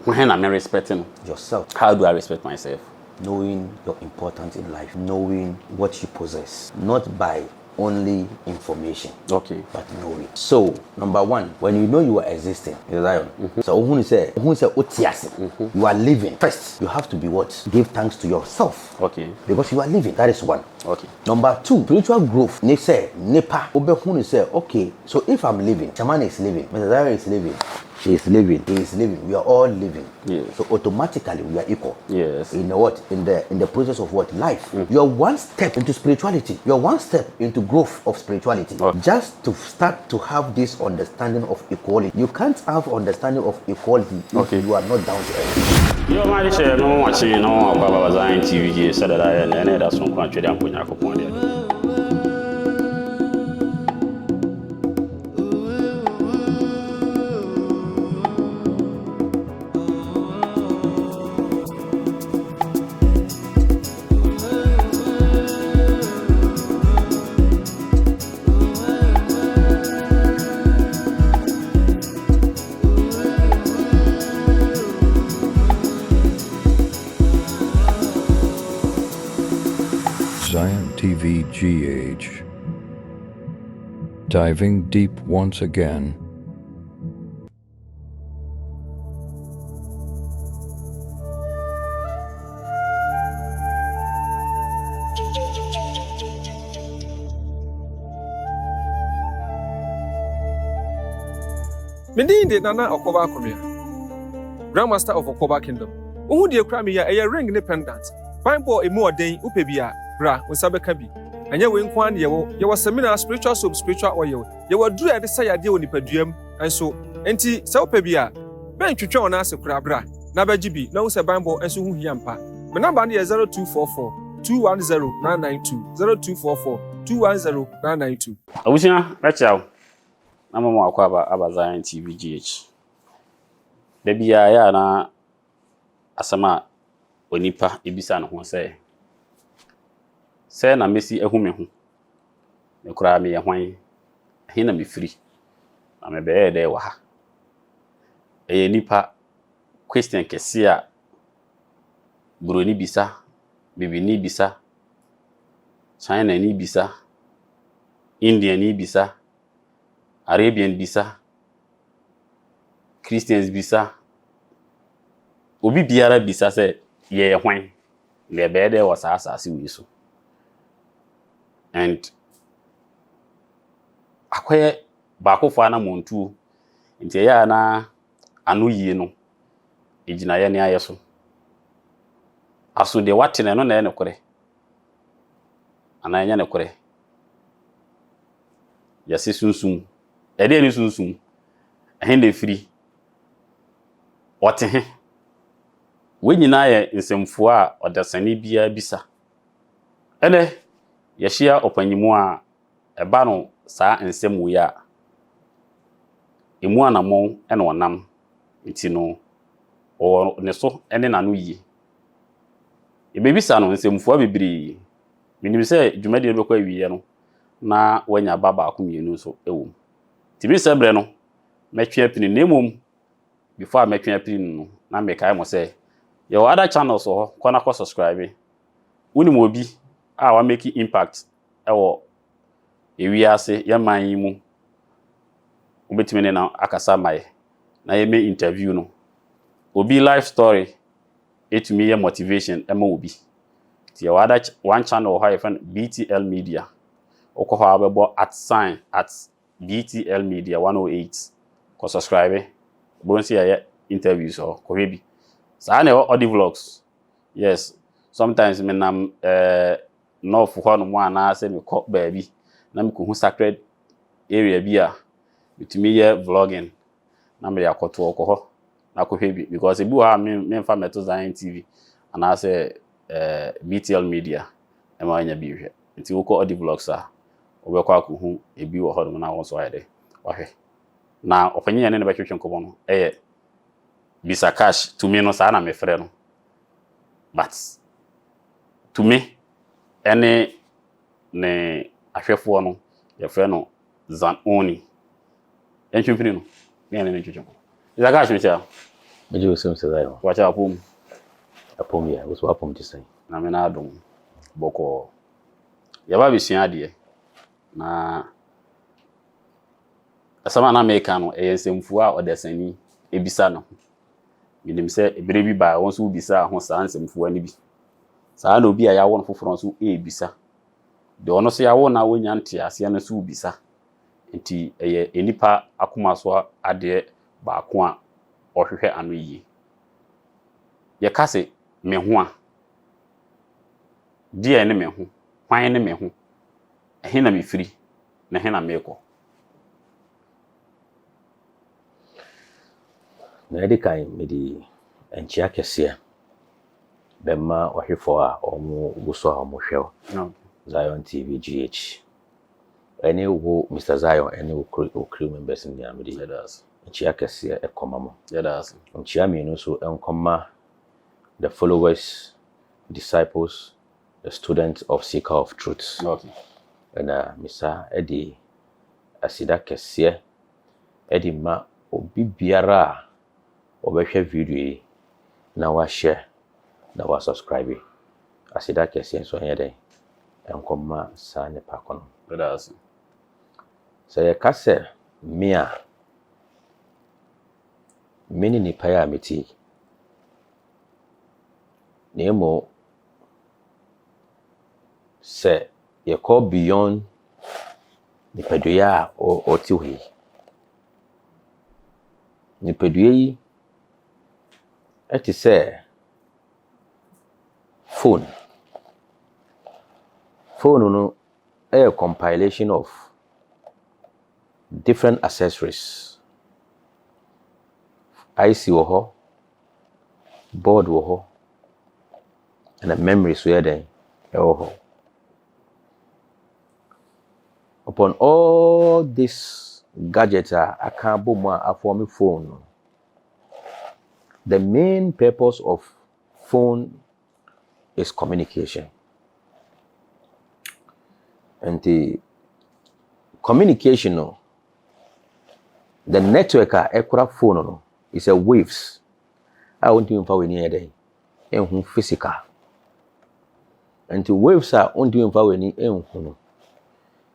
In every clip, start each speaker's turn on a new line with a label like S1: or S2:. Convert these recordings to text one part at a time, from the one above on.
S1: When I'm respecting
S2: yourself.
S1: How do I respect myself?
S2: Knowing your importance in life, knowing what you possess, not by only information,
S1: Okay,
S2: but knowing. So, number one, when you know you are existing, Zion. So, who say, you are living. First, you have to be what? Give thanks to yourself.
S1: Okay.
S2: Because you are living. That is one.
S1: Okay.
S2: Number two, spiritual growth. They say, Nepa. Say, okay, so if I'm living, Shaman is living, Mr. Zion is living, she is living, he is living, we are all living.
S1: Yes.
S2: So automatically we are equal.
S1: Yes.
S2: In the what? In the process of what? Life. You are one step into spirituality. You are one step into growth of spirituality.
S1: Okay.
S2: Just to start to have this understanding of equality. You can't have understanding of equality if you are not down to earth.
S1: Yo, man, share no watching no about ZionTv said that I and that's some country I'm putting up on there.
S3: ZionTv GH, diving deep once again.
S4: Mending de Nana Okoba Komia, Grandmaster of Okoba Kingdom. Who dear Cramia, a ring independent. Fine boy, a more day, Upebia, Bra, when Sabakabi. And you win one year, you were seminar spiritual soap, spiritual oil. You were do a desire deal in Pedium, and so, Enti, Saupebia. Ben to on us a crabra, Nabajibi, no Sabambo, and so Yampa. My number is 0244 210 992 0244 210 992.
S1: I wish you that's out. I'm more about ZionTv GH. Baby, I na asama onipa ebisa no ho say na mesi ehume ho me kura me hwan he na me free na me be dey wa ha nipa question kese a buroni bisa bibini bisa China ni bisa Indian ni bisa Arabian bisa Christians bisa obi biara bisa say ye hwan le be dey was asase we so and akoye baako fa na montu nti ya na anu yie no ejina ye ne ayeso aso de watene no na ene kore ana enya ne kore ya se sunsun ede ni sunsun ehe de free ote we nyina ye nsemfo a odasani bia bisa ene ye hia opanyimu a eba no saa nsemu ya emu anamon ene onam nti no o ne so ene nanu yi ebebisa no nsemfo bebiri minim se dwumade no bekwa wiye no na wanya baba akomienu so ewo ti bi sebre no metwe apini nemom before metwe apini no na mekai mo se your other channels so kona ko subscribe unim obi a wa make impact ewo ewiase yaman yi mu obetime ne na akasa mai na ye me interview no obi life story etumi ye motivation ema obi ti your other one channel how you find BTL Media okoho abebo @ BTL Media 108 ko subscribe bonsi ya interviews or ko hebi sa na OdyVlogs yes sometimes me nam no for one mo ana se me ko baabi na me ko hu sacred area bi a bitumi ye vlogging na me yakoto okoho na ko hebi because e bi ha me mfa meto ZionTv ana se BTL Media e ma anya bi hwe nti wo ko OdyVlogs a obekwa ko hu ebi wo hodom na won so ayede wahwe na opanyi ne be twetwe nkobo no Bisa cash to me no sa na me frɛ no but to me ene ne ahwefo no ye frɛ no zan oni entwempini no me ne twetwe Bisa cash me tia
S2: Meji wo sem se Zion.
S1: Wacha apom.
S2: Apom ya, wo so apom ti sen.
S1: Na me na adom. Boko. Yaba bisua ade. Na asama na America no eyensemfu a odesani ebisa no. Minim se ebere bi ba won so bisa ho saa nsemfu ani bi. Saa na obi a ya won foforo so ebisa. De ono so ya won na wonya nte ase na so bisa. Nti eye enipa akoma so ade ba ko a ohwehwe ano yi. Ye kase me ho a. Die ne me ho. Kwan ne me ho. Ehe na me firi. Na he na me ko.
S2: Na edi kan me di enchia kese bema ohwefo a omo guso a omo hwew.
S1: No.
S2: ZionTv GH. Any wo Mr. Zion any wo crew members in the amidi.
S1: Yes.
S2: Enchia kese e komamo.
S1: Yes.
S2: Enchia me no so enkoma the followers, disciples, the students of Seeker of Truth.
S1: Okay.
S2: And Mr. Eddie asida kese Eddie ma obi biara obehwe video yi na wa share na wa subscribe asida kese so yen den enkoma sa ne pa kono.
S1: Yes.
S2: Say kase mia mini ni pa ya meti nemo say ye call beyond ni pedoya o tiwi ni pedoyi eti say phone no a compilation of different accessories. IC wo ho, board wo ho, and a memory so then ho. Upon all this gadgets I can't boom a form phone. The main purpose of phone is communication. And the communication, the network ekura phone is a waves. I want to info any day. And physical. And the waves are on to info any en.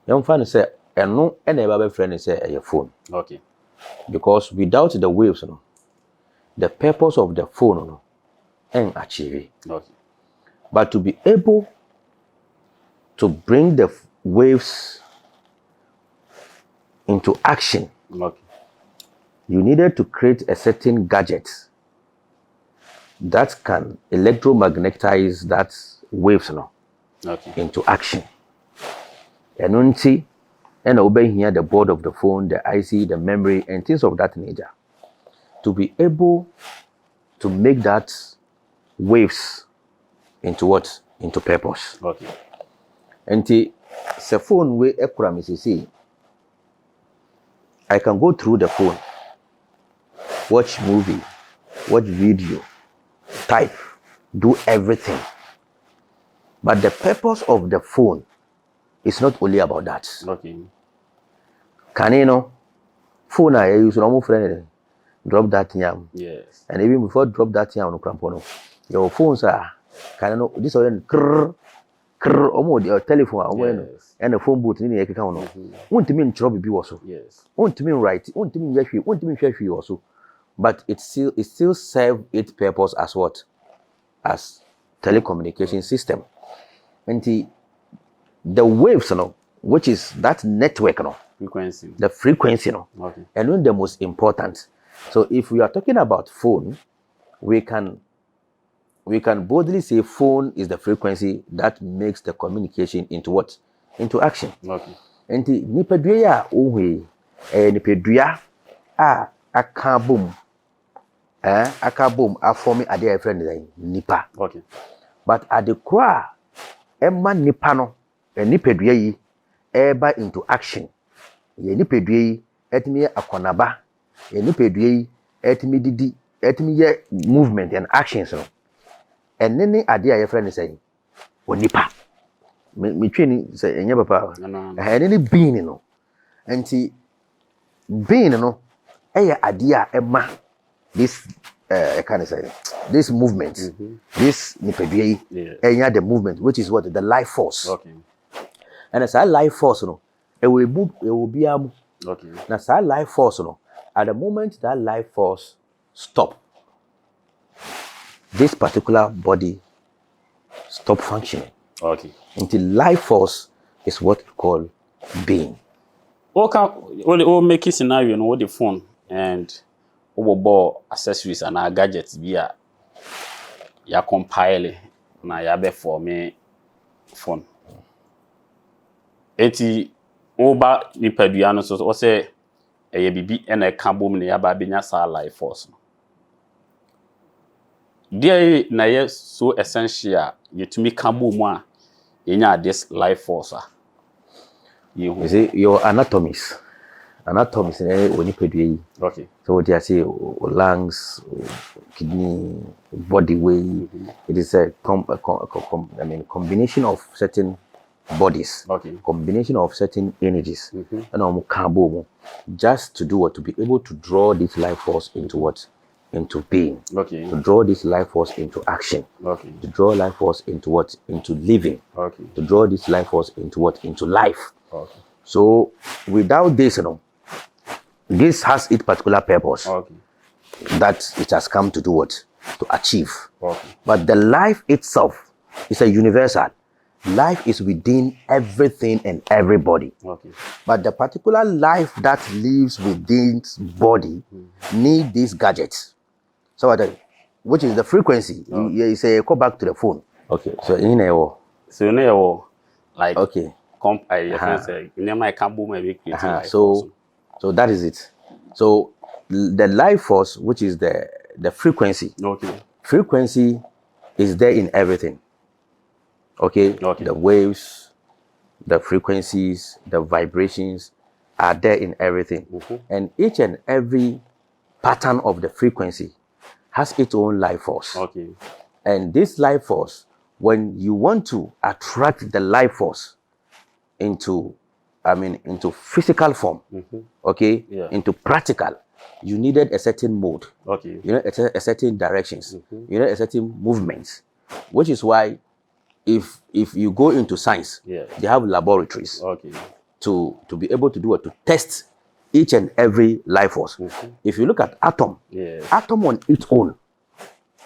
S2: Young fan say and no any other friend say a phone.
S1: Okay.
S2: Because without the waves, the purpose of the phone and achieve.
S1: Okay.
S2: But to be able to bring the waves into action,
S1: Okay.
S2: you needed to create a certain gadget that can electromagnetize that waves
S1: Okay.
S2: into action. And until and obey here the board of the phone, the IC, the memory, and things of that nature. To be able to make that waves into what? Into purpose.
S1: Okay.
S2: And the phone way see, I can go through the phone, watch movie, watch video, type, do everything. But the purpose of the phone is not only about that.
S1: Okay.
S2: Can you know? Phone I use normal friend drop that yam.
S1: Yes.
S2: And even before drop that yam on crampono, your phones are can you know this already almost your telephone and the phone booth in the account. Won't mean trouble be also.
S1: Yes.
S2: Won't mean right, won't mean yes, won't mean share you also. But it still serve its purpose as what? As telecommunication system. And the waves, which is that network,
S1: Frequency.
S2: the frequency,
S1: Okay.
S2: and when the most important. So if we are talking about phone, we can boldly say phone is the frequency that makes the communication into what? Into action.
S1: Okay.
S2: And the nipadua owe nipadua aka boom a forming a dear friend nipa.
S1: Okay.
S2: But at the cry emma nipa no nipadua yi eba into action. Ye nipadua yi etimi akonaba. Ye nipadua yi etimi didi etimi ye movement and actions no. And then ade a friend say onipa me twini say enye papa any being no enti being no eye ade a ema this kind of say this movement, this nipedwe, and the movement, which is what the life force.
S1: Okay.
S2: And as a life force, it will move, it will be
S1: okay.
S2: Now, as a life force, at the moment that life force stop, this particular body stop functioning.
S1: Okay.
S2: Until life force is what we call being.
S1: What make it scenario, what the phone and overboard accessories and our gadgets via ya compile na ya be for me phone. Eti oba ni peduano so o say eye bibi e na ka bom ne ya ba benya sa life force. There na ye so essential yetumi ka bom a yenya this life force a.
S2: You see your anatomies when you pedue.
S1: Okay.
S2: So what you say lungs, kidney, body weight. It is a combination of certain bodies.
S1: Okay.
S2: Combination of certain energies. And just to do what, to be able to draw this life force into what? Into being.
S1: Okay.
S2: To draw this life force into action.
S1: Okay.
S2: To draw life force into what? Into living.
S1: Okay.
S2: To draw this life force into what? Into life.
S1: Okay.
S2: So without this, this has its particular purpose.
S1: Okay.
S2: That it has come to do what? To achieve.
S1: Okay.
S2: But the life itself is a universal. Life is within everything and everybody.
S1: Okay.
S2: But the particular life that lives within its body need these gadgets. So which is the frequency. You say go back to the phone. Okay. So in a
S1: like
S2: okay.
S1: So
S2: that is it. So the life force, which is the frequency.
S1: Okay.
S2: Frequency is there in everything. Okay?
S1: Okay.
S2: The waves, the frequencies, the vibrations are there in everything. And each and every pattern of the frequency has its own life force.
S1: Okay.
S2: And this life force, when you want to attract the life force into physical form, okay, into practical, you needed a certain mode,
S1: okay,
S2: you know, a certain directions, you know, a certain movements, which is why if you go into science, they have laboratories,
S1: okay,
S2: to be able to do it, to test each and every life force. If you look at atom, atom on its own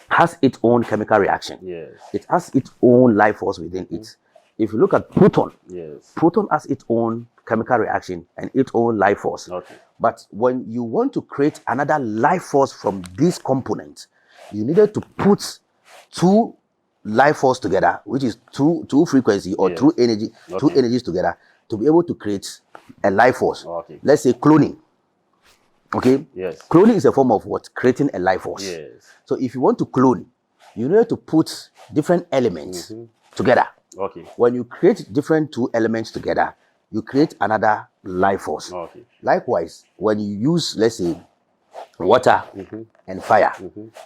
S2: has its own chemical reaction. It has its own life force within it. If you look at proton, proton has its own chemical reaction and its own life force.
S1: Okay.
S2: But when you want to create another life force from this component, you needed to put two life force together, which is two frequency or two energy, two energies together to be able to create a life force.
S1: Okay.
S2: Let's say cloning. Okay?
S1: Yes.
S2: Cloning is a form of what? Creating a life force.
S1: Yes.
S2: So if you want to clone, you need to put different elements together.
S1: Okay.
S2: When you create different two elements together, you create another life force.
S1: Okay.
S2: Likewise, when you use, let's say, water and fire,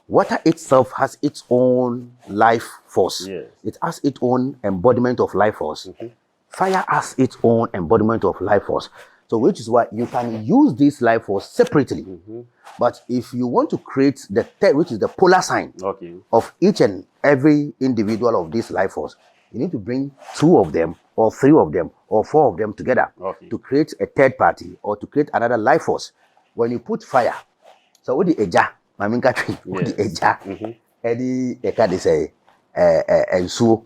S2: water itself has its own life force.
S1: Yes.
S2: It has its own embodiment of life force. Fire has its own embodiment of life force. So which is why you can use this life force separately. But if you want to create the third, which is the polar sign of each and every individual of this life force, you need to bring two of them or three of them or four of them together to create a third party or to create another life force. When you put fire, so what the eja, I mean, what the eja, any can they say, and so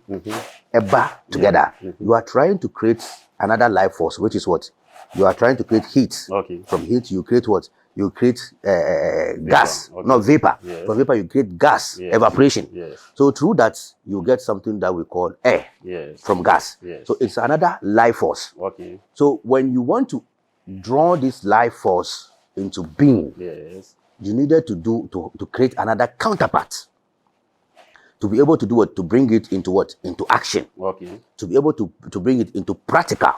S2: eba together, you are trying to create another life force, which is what you are trying to create heat. From heat, you create what? You create gas, not vapor. From vapor, you create gas, evaporation. So through that, you get something that we call air from gas. So it's another life force. So when you want to draw this life force into being, you needed to create another counterpart. To be able to do what? To bring it into what? Into action. To be able to bring it into practical.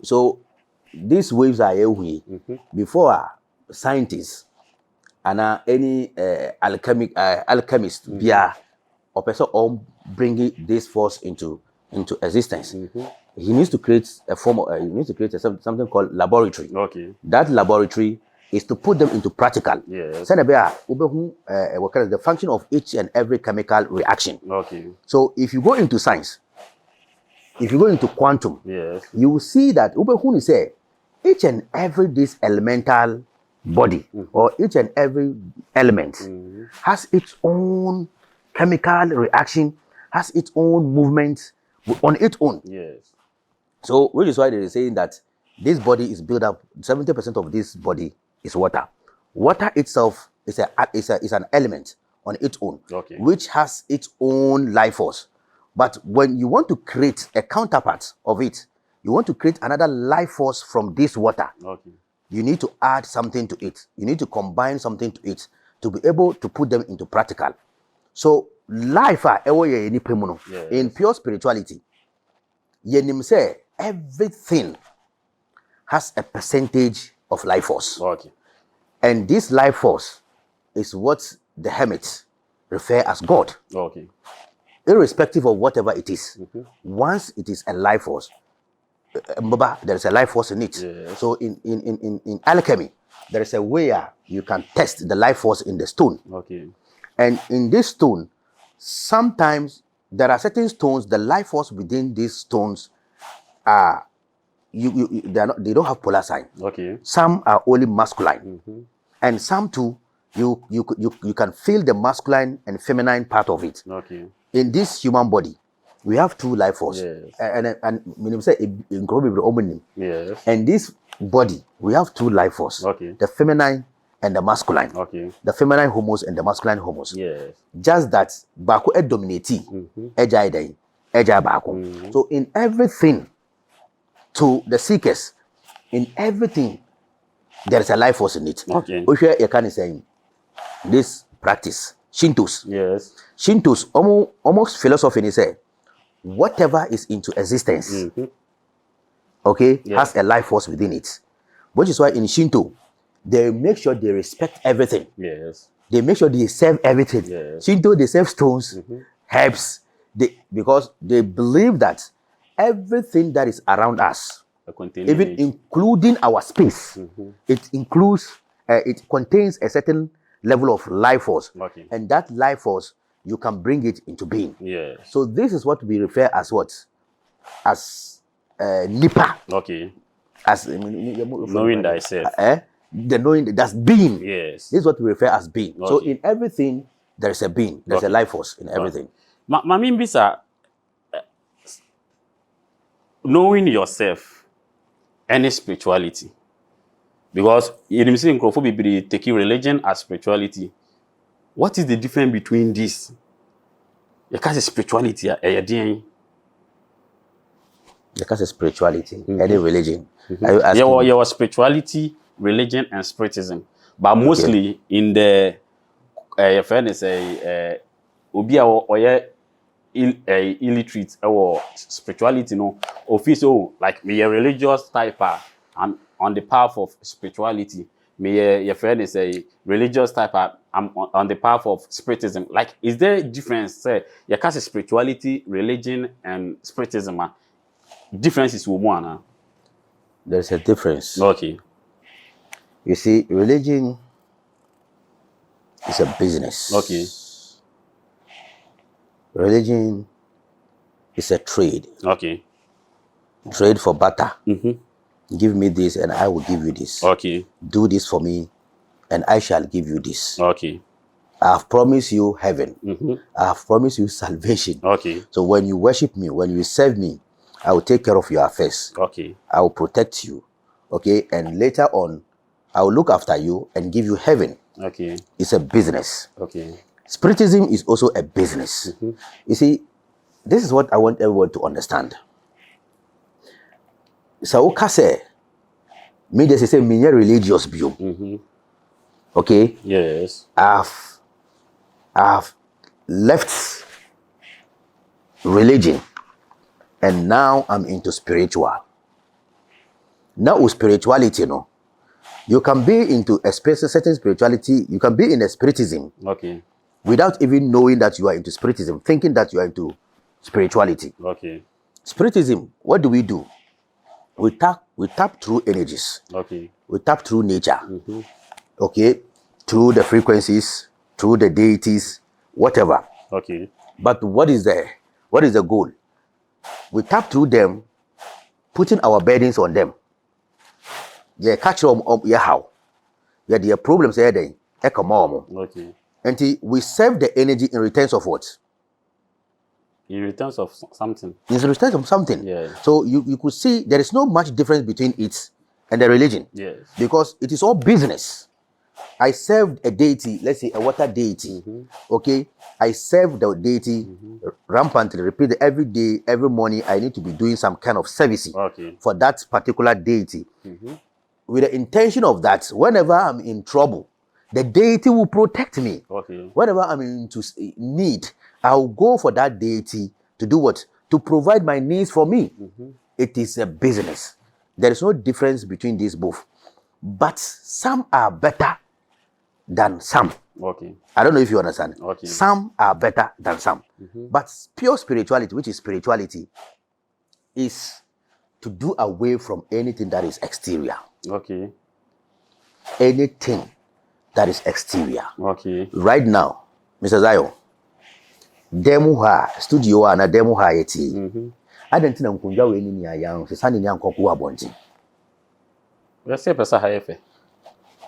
S2: So these waves are here. Before scientists and any alchemist or person all bringing this force into existence, he needs to create a form of, he needs to create something called laboratory. That laboratory is to put them into practical.
S1: Yes.
S2: What kind of the function of each and every chemical reaction.
S1: Okay.
S2: So if you go into science, if you go into quantum,
S1: Yes.
S2: you will see that say each and every this elemental body or each and every element has its own chemical reaction, has its own movement on its own.
S1: Yes.
S2: So which is why they are saying that this body is built up, 70% of this body is water. Water itself is an element on its own, which has its own life force. But when you want to create a counterpart of it, you want to create another life force from this water, you need to add something to it. You need to combine something to it to be able to put them into practical. So life in pure spirituality, everything has a percentage of life force. And this life force is what the hermits refer as God. Irrespective of whatever it is. Once it is a life force, there is a life force in it. So in alchemy, there is a way you can test the life force in the stone. And in this stone, sometimes there are certain stones, the life force within these stones are they don't have polar sign. Some are only masculine, and some too you can feel the masculine and feminine part of it. In this human body, we have two life force, and this body we have two life force, the feminine and the masculine, the feminine homos and the masculine homos. Just that baku dominate, so in everything, to the seekers, in everything, there is a life force in it. You can say this practice, Shintos. Shintos, almost philosophy, they say, whatever is into existence, has a life force within it. Which is why in Shinto, they make sure they respect everything. They make sure they serve everything. Shinto, they serve stones, herbs, because they believe that everything that is around us, even including our space, it contains a certain level of life force, and that life force you can bring it into being. So this is what we refer as as nipa. As
S1: knowing thyself.
S2: The knowing that's being.
S1: This
S2: is what we refer as being. So in everything there is a being. There's a life force in everything.
S1: Mami Bisa, knowing yourself and spirituality, because you see in taking religion as spirituality. What is the difference between this? Because spirituality,
S2: because spirituality, any religion.
S1: Your spirituality, religion, and spiritism, but mostly in the your friend is illiterate or spirituality, official like me a religious type. I'm on the path of spirituality. Me your friend is a religious type. I'm on the path of spiritism. Like, is there a difference? Say, your case spirituality, religion, and spiritism. Difference is one.
S2: There's a difference.
S1: You
S2: see, religion is a business. Religion is a trade. Trade for barter. Give me this and I will give you this. Do this for me and I shall give you this. I have promised you heaven. I have promised you salvation. So when you worship me, when you serve me, I will take care of your affairs. I will protect you. And later on, I will look after you and give you heaven. It's a business. Spiritism is also a business. You see, this is what I want everyone to understand. So, me they say me religious view. I've left religion and now I'm into spiritual. Now with spirituality, you can be into a certain spirituality, you can be in a spiritism without even knowing that you are into spiritism, thinking that you are into spirituality. Spiritism, what do? We tap through energies. We tap through nature. okay, through the frequencies, through the deities, whatever.
S1: Okay.
S2: But what is the goal? We tap through them, putting our burdens on them. They catch them up, yeah, how? Yeah, their problems here, then,
S1: Okay.
S2: and we serve the energy in return of what?
S1: In returns of something.
S2: In return of something.
S1: Yeah.
S2: So you could see there is no much difference between it and the religion.
S1: Yes.
S2: Because it is all business. I served a deity, let's say a water deity. Okay, I serve the deity rampantly, repeat it every day, every morning. I need to be doing some kind of service for that particular deity, with the intention of that whenever I'm in trouble, the deity will protect me.
S1: Okay.
S2: Whenever I'm into need, I'll go for that deity to do what? To provide my needs for me. It is a business. There is no difference between these both, but some are better than some.
S1: Okay.
S2: I don't know if you understand.
S1: Okay.
S2: Some are better than some. But pure spirituality, which is spirituality, is to do away from anything that is exterior.
S1: Okay.
S2: Anything that is exterior.
S1: Okay.
S2: Right now, Mr. Zion, demo ha studio ana demo ha yeti. I don't think I'm going to be young.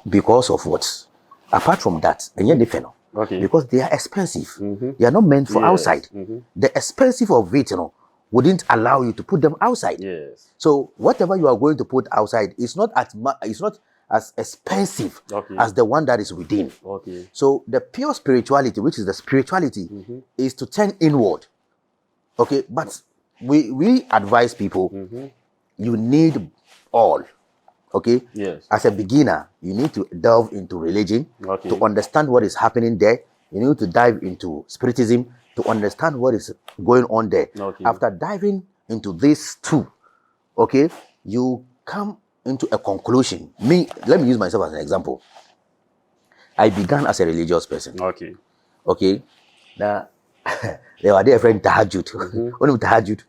S2: Because of what? Apart from that,
S1: okay.
S2: Because they are expensive. They are not meant for outside. The expensive of it, wouldn't allow you to put them outside.
S1: Yes.
S2: So whatever you are going to put outside is not as expensive as the one that is within.
S1: Okay.
S2: So the pure spirituality, which is the spirituality, is to turn inward. Okay, but we advise people, you need all. Okay.
S1: Yes.
S2: As a beginner, you need to delve into religion to understand what is happening there. You need to dive into spiritism to understand what is going on there.
S1: Okay.
S2: After diving into these two, okay, you come into a conclusion. Let me use myself as an example. I began as a religious person.
S1: Okay.
S2: Okay. Now, they were there friend Tahajjud. Only Tahajjud.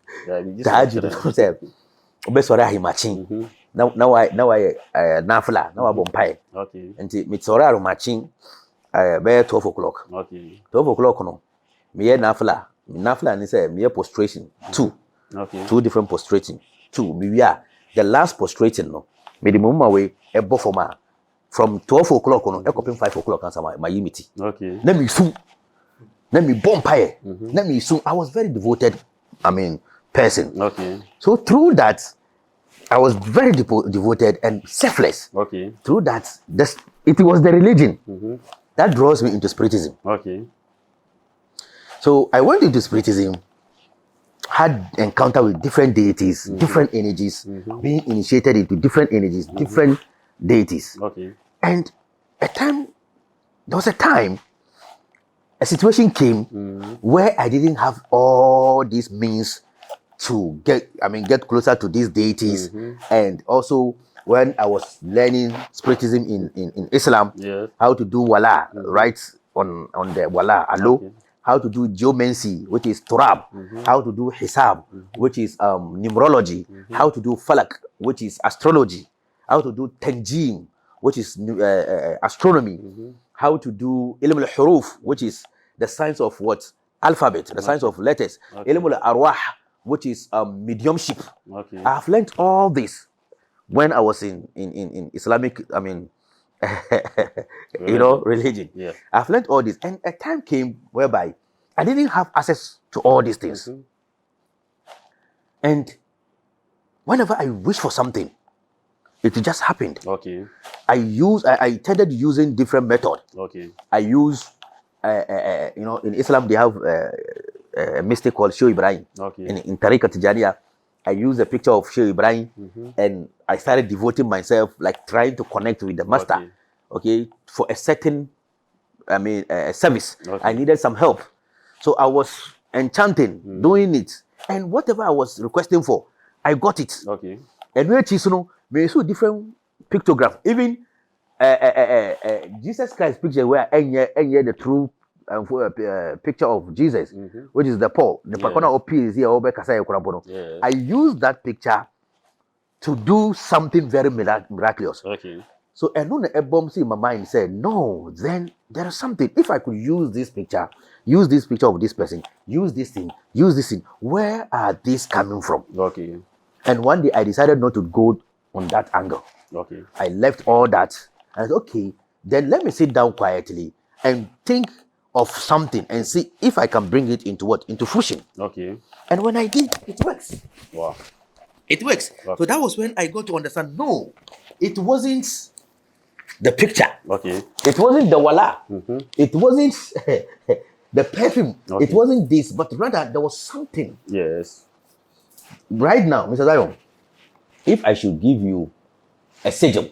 S2: Tahajjud. Now I nafla. Now I bompire.
S1: Okay.
S2: And mitsora matching by 12 o'clock.
S1: Okay.
S2: 12 o'clock no. Me nafla. Nafla and say me prostration. Two.
S1: Okay.
S2: Two different prostrating. Two. Me the last prostrating no. Me the move away a buffer from 12 o'clock no. I copy 5 o'clock answer my unity.
S1: Okay.
S2: Let me soon. Let me bompire. Let me soon. I was very devoted. Person.
S1: Okay.
S2: So through that, I was very devoted and selfless.
S1: Okay.
S2: Through that, it was the religion that draws me into spiritism.
S1: Okay.
S2: So I went into spiritism, had encounter with different deities, different energies, being initiated into different energies, different deities.
S1: Okay.
S2: And there was a time, a situation came where I didn't have all these means to get closer to these deities. And also when I was learning spiritism in Islam, how to do wala, right on the wala, how to do geomancy, which is turab, how to do hisab, which is numerology, how to do falak, which is astrology, how to do tanjim, which is astronomy, how to do ilm al-huruf, which is the science of what? Alphabet, the science of letters, ilm al-arwah, which is mediumship.
S1: Okay.
S2: I have learned all this when I was in Islamic, religion.
S1: Yeah.
S2: I've learned all this, and a time came whereby I didn't have access to all these things. And whenever I wish for something, it just happened.
S1: Okay.
S2: I tended using different method.
S1: Okay.
S2: I use, in Islam they have a mystic called Sheikh Ibrahim.
S1: Okay.
S2: In Tariqa Tijaniya, I used a picture of Sheikh Ibrahim and I started devoting myself, like trying to connect with the master. Okay, for a certain, service.
S1: Okay.
S2: I needed some help. So I was enchanting, doing it. And whatever I was requesting for, I got it.
S1: Okay.
S2: And where we saw different pictographs. Even Jesus Christ picture where the true picture of Jesus, which is the Paul. The Pakona OP is here.
S1: Yes.
S2: I used that picture to do something very miraculous.
S1: Okay.
S2: So and then a bomb in my mind said, no, then there is something. If I could use this picture of this person, use this thing, where are these coming from?
S1: Okay.
S2: And one day I decided not to go on that angle.
S1: Okay.
S2: I left all that. I said, okay, then let me sit down quietly and think of something and see if I can bring it into what? Into fruition.
S1: Okay.
S2: And when I did, it works.
S1: Wow.
S2: It works.
S1: Okay.
S2: So that was when I got to understand, no, it wasn't the picture.
S1: Okay.
S2: It wasn't the wala.
S1: Mm-hmm.
S2: It wasn't the perfume.
S1: Okay.
S2: It wasn't this, but rather there was something.
S1: Yes.
S2: Right now, Mr. Zion, if I should give you a sigil,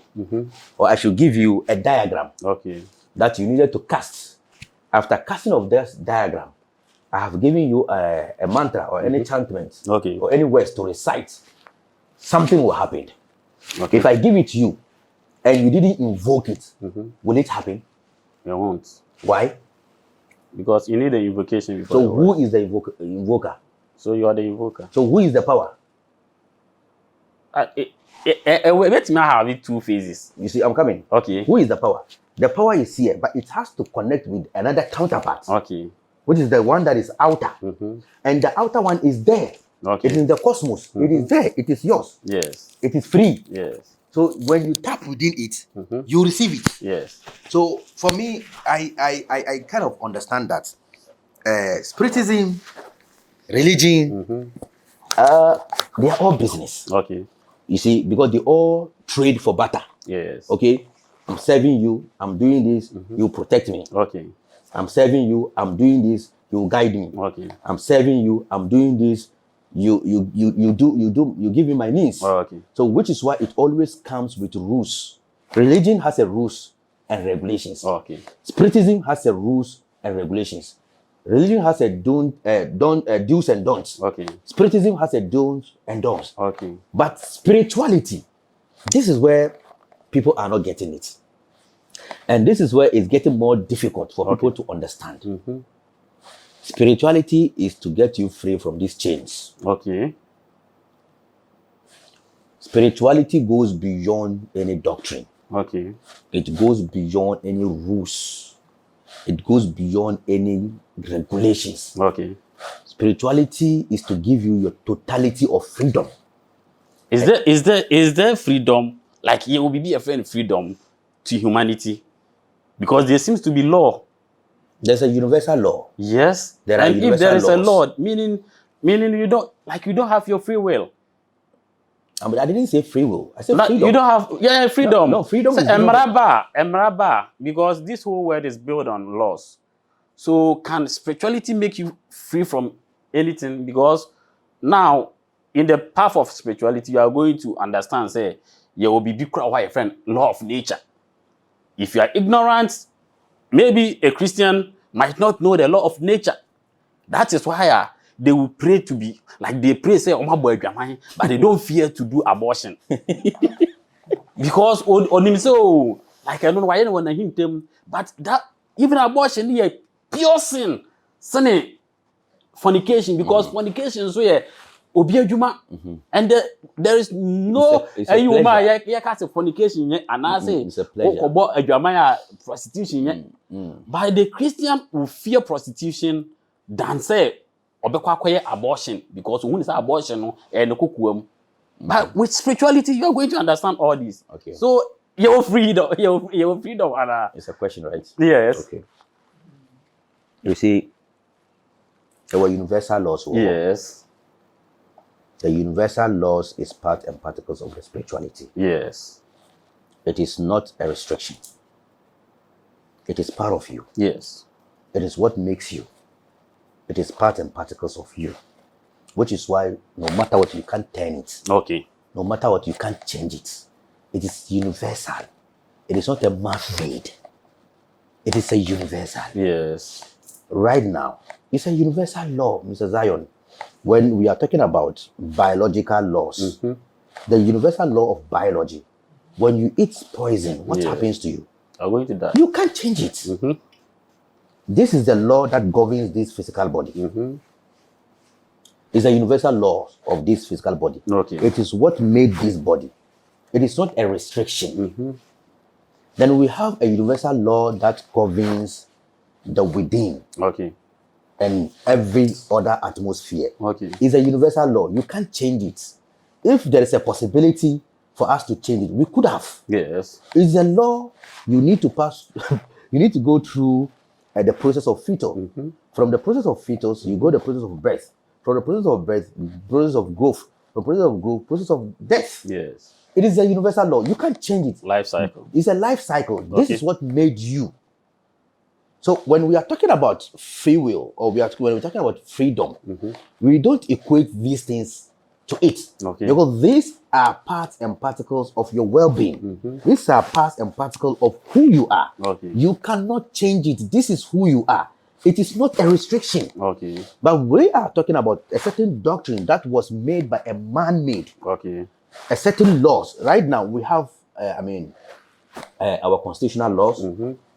S2: or I should give you a diagram
S1: Okay.
S2: that you needed to cast, after casting of this diagram, I have given you a mantra or an enchantment
S1: Okay.
S2: or any words to recite, something will happen.
S1: Okay.
S2: If I give it to you and you didn't invoke it, will it happen?
S1: You won't.
S2: Why?
S1: Because you need the invocation before.
S2: So
S1: the
S2: who
S1: word.
S2: is the invoker?
S1: So you are the invoker.
S2: So who is the power?
S1: Let me have it two phases.
S2: You see, I'm coming.
S1: Okay.
S2: Who is the power? The power is here, but it has to connect with another counterpart,
S1: Okay.
S2: which is the one that is outer. And the outer one is there.
S1: Okay.
S2: It is in the cosmos. It is there. It is yours.
S1: Yes.
S2: It is free.
S1: Yes.
S2: So when you tap within it, you receive it.
S1: Yes.
S2: So for me, I kind of understand that spiritism, religion, they are all business.
S1: Okay.
S2: You see, because they all trade for barter.
S1: Yes.
S2: Okay, I'm serving you, I'm doing this, you protect me.
S1: Okay.
S2: I'm serving you, I'm doing this, you guide me.
S1: Okay.
S2: I'm serving you, I'm doing this, you give me my needs.
S1: Okay.
S2: So which is why it always comes with rules. Religion has a rules and regulations.
S1: Okay.
S2: Spiritism has a rules and regulations. Religion has a do's and don'ts.
S1: Okay.
S2: Spiritism has a do's and don'ts.
S1: Okay.
S2: But spirituality, this is where people are not getting it. And this is where it's getting more difficult for people to understand. Spirituality is to get you free from these chains.
S1: Okay.
S2: Spirituality goes beyond any doctrine.
S1: Okay.
S2: It goes beyond any rules. It goes beyond any regulations.
S1: Okay.
S2: Spirituality is to give you your totality of freedom.
S1: Is there freedom? Like you will be a friend freedom to humanity? Because there seems to be law.
S2: There's a universal law.
S1: Yes.
S2: There are
S1: and if
S2: universal
S1: there is a
S2: laws.
S1: law, meaning you don't have your free will.
S2: I didn't say free will. I said
S1: Like,
S2: freedom.
S1: you don't have freedom.
S2: No, freedom
S1: So,
S2: is
S1: emraba, because this whole world is built on laws. So can spirituality make you free from anything? Because now in the path of spirituality, you are going to understand, say, you will be big crowd, friend, law of nature. If you are ignorant, maybe a Christian might not know the law of nature. That is why they will pray to be like they pray, say, but they don't fear to do abortion. Because on himself, like I don't know why anyone hint them, but that even abortion is pure sin. Sin, fornication, because fornication is where and there is no
S2: it's a
S1: fornication and I say
S2: it's a pleasure.
S1: Prostitution. But the Christian will fear prostitution than say abortion, because when it's abortion and but with spirituality you are going to understand all this.
S2: Okay.
S1: So your freedom, your freedom, and
S2: It's a question, right?
S1: yes.
S2: Okay. You see, there were universal laws.
S1: Yes.
S2: The universal laws is part and particles of the spirituality.
S1: Yes.
S2: It is not a restriction. It is part of you.
S1: Yes.
S2: It is what makes you. It is part and particles of you. Which is why no matter what, you can't turn it.
S1: Okay.
S2: No matter what, you can't change it. It is universal. It is not a man-made. It is a universal.
S1: Yes.
S2: Right now, it's a universal law, Mr. Zion. When we are talking about biological laws, the universal law of biology, when you eat poison, what happens to you?
S1: I'm going to die.
S2: You can't change it. This is the law that governs this physical body. It's a universal law of this physical body.
S1: Okay.
S2: It is what made this body. It is not a restriction. Then we have a universal law that governs the within
S1: Okay.
S2: and every other atmosphere.
S1: Okay.
S2: It's a universal law. You can't change it. If there is a possibility for us to change it, we could have.
S1: Yes.
S2: It's a law you need to pass. You need to go through the process of fetus. From the process of fetus, you go the process of birth. From the process of birth, process of growth. From process of growth, process of death.
S1: Yes.
S2: It is a universal law. You can't change it.
S1: Life cycle.
S2: It's a life cycle. This
S1: Okay.
S2: is what made you. So when we are talking about free will, or when we're talking about freedom, we don't equate these things to it.
S1: Okay.
S2: Because these are parts and particles of your well-being. These are parts and particles of who you are.
S1: Okay.
S2: You cannot change it. This is who you are. It is not a restriction.
S1: Okay.
S2: But we are talking about a certain doctrine that was made by a man-made,
S1: Okay.
S2: a certain laws. Right now, we have, our constitutional laws,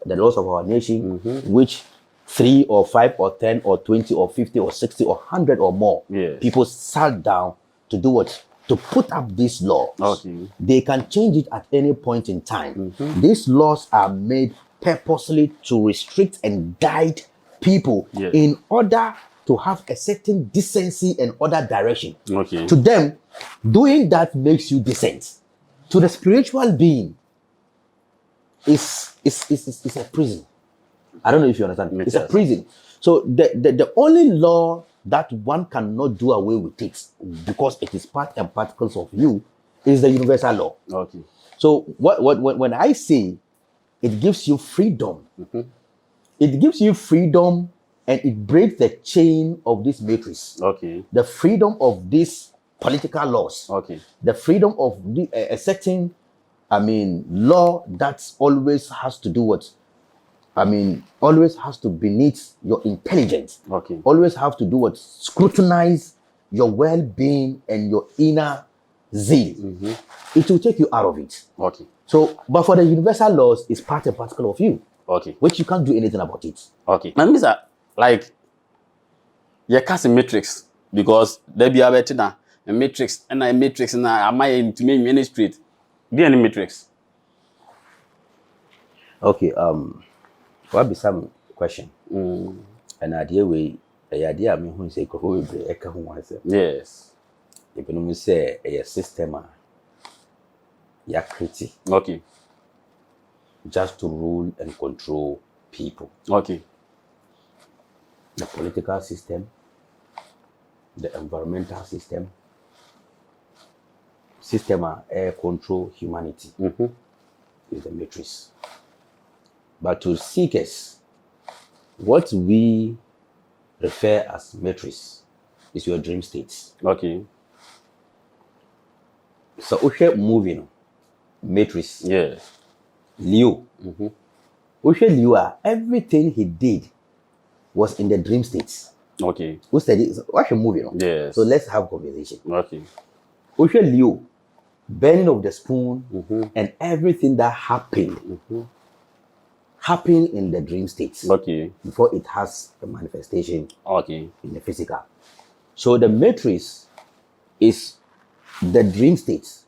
S2: the laws of our nation, which 3 or 5 or 10 or 20 or 50 or 60 or 100 or more
S1: Yes.
S2: people sat down to do what? To put up these laws.
S1: Okay.
S2: They can change it at any point in time. These laws are made purposely to restrict and guide people
S1: Yes.
S2: in order to have a certain decency and order direction.
S1: Okay.
S2: To them, doing that makes you decent. To the spiritual being, is a prison. I don't know if you understand. It's a
S1: Yes.
S2: prison. So the only law that one cannot do away with it, because it is part and particles of you, is the universal law.
S1: Okay.
S2: So when I say it gives you freedom, it gives you freedom and it breaks the chain of this matrix.
S1: Okay.
S2: The freedom of these political laws.
S1: Okay.
S2: The freedom of a certain, law that always has to do what? Always has to beneath your intelligence.
S1: Okay.
S2: Always have to do what? Scrutinize your well-being and your inner zeal. It will take you out of it.
S1: Okay.
S2: So, but for the universal laws, it's part and particle of you,
S1: Okay.
S2: which you can't do anything about it.
S1: Okay. Now, Mr. Like, you cast a matrix because there be a matrix and a matrix and am I into me any street? Be any matrix.
S2: Okay. What be some question? And idea we idea who say who be
S1: Yes.
S2: if you say a system ya create
S1: Okay.
S2: just to rule and control people.
S1: Okay.
S2: The political system, the environmental system control humanity is the matrix. But to seekers, what we refer as matrix is your dream states.
S1: Okay.
S2: So Ushe moving matrix.
S1: Yes.
S2: Leo. Ushe Leo, everything he did was in the dream states.
S1: Okay.
S2: Who said it? What's your movie?
S1: Yes.
S2: So let's have conversation.
S1: Okay.
S2: Ushe Leo, burning of the spoon and everything that happened happened in the dream states
S1: Okay.
S2: before it has a manifestation
S1: Okay.
S2: in the physical. So the matrix is the dream states,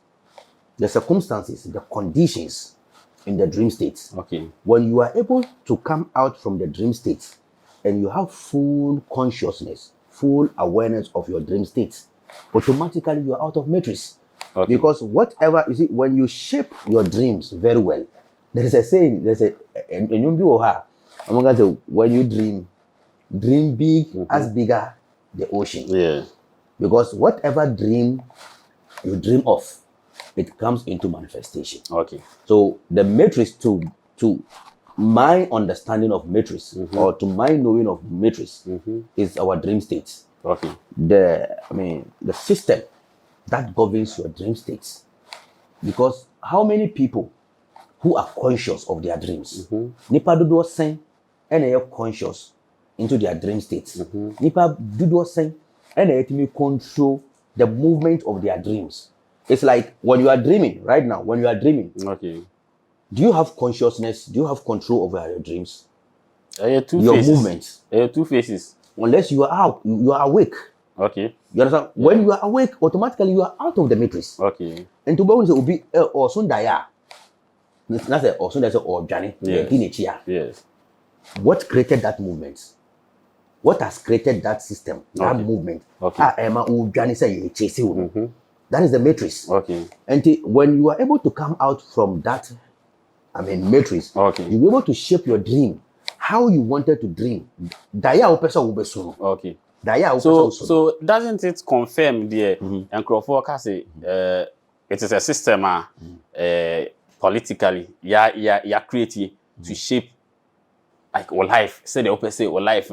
S2: the circumstances, the conditions in the dream states.
S1: Okay.
S2: When you are able to come out from the dream states and you have full consciousness, full awareness of your dream states, automatically you are out of matrix.
S1: Okay.
S2: Because whatever, you see, when you shape your dreams very well, there is a saying, there's a when you dream big as bigger the ocean.
S1: Yeah.
S2: Because whatever dream you dream of, it comes into manifestation.
S1: Okay.
S2: So the matrix, to my understanding of matrix or to my knowing of matrix is our dream states.
S1: Okay.
S2: The system that governs your dream states. Because how many people who are conscious of their dreams? Nipa dodo sen and they are conscious into their dream states. Nipa dodo sen and they can control the movement of their dreams. It's like when you are dreaming right now, when you are dreaming,
S1: Okay.
S2: do you have consciousness? Do you have control over your dreams?
S1: Two
S2: Your
S1: faces.
S2: movements.
S1: Two faces.
S2: Unless you are out, you are awake.
S1: Okay.
S2: You understand? When you are awake, automatically you are out of the matrix.
S1: Okay.
S2: And to be will be or soon die. That's a also there's or Johnny.
S1: Yes.
S2: What created that movement? What has created that system, that movement?
S1: Okay.
S2: That is the matrix.
S1: Okay.
S2: And when you are able to come out from that, matrix,
S1: okay,
S2: you'll be able to shape your dream, how you wanted to dream.
S1: Okay. So doesn't it confirm the and say it is a system politically created to shape like our life, say the open say our life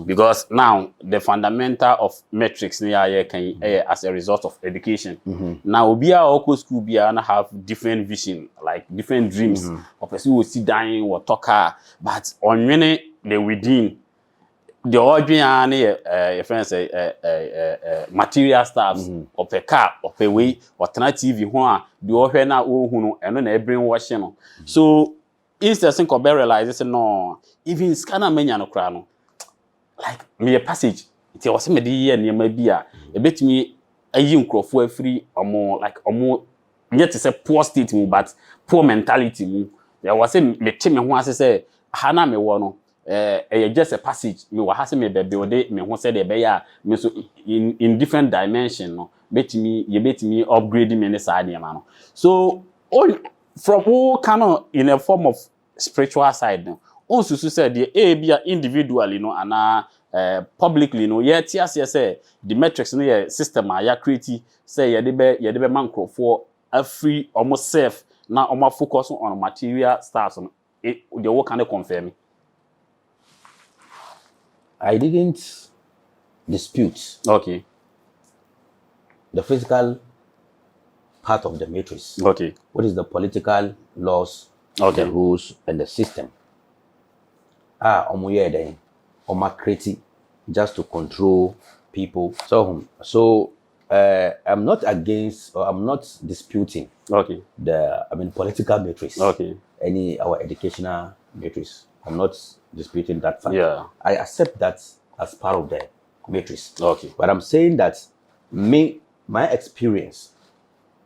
S1: because now the fundamental of metrics can as a result of education. Now we are all school be and have different vision, like different dreams. Or person will sit down or talk, but on many the within the ordinary friends material stuffs or per car or per way or TV one the offer now and then brainwashing. So instead of realize no, even scanner many no crano. Like me a passage, it was me the year near my beer. A bit me a young crowd free or more like or more yet it's a poor state but poor mentality. There was a me team once say Hana me one just a passage me was has me baby or day me who said the me so in different dimension no bet me upgrade me in side man. So all from all kind of in a form of spiritual side now. Also said the be individually and publicly yet say the metrics system create say you be man for a free almost safe now almost focus on material stuff the work can confirm.
S2: I didn't dispute the physical part of the matrix. What is the political laws, the rules, and the system? Creating just to control people. So I'm not against or I'm not disputing the political matrix. Any our educational matrix. I'm not disputing that fact. I accept that as part of the matrix. But I'm saying that my experience,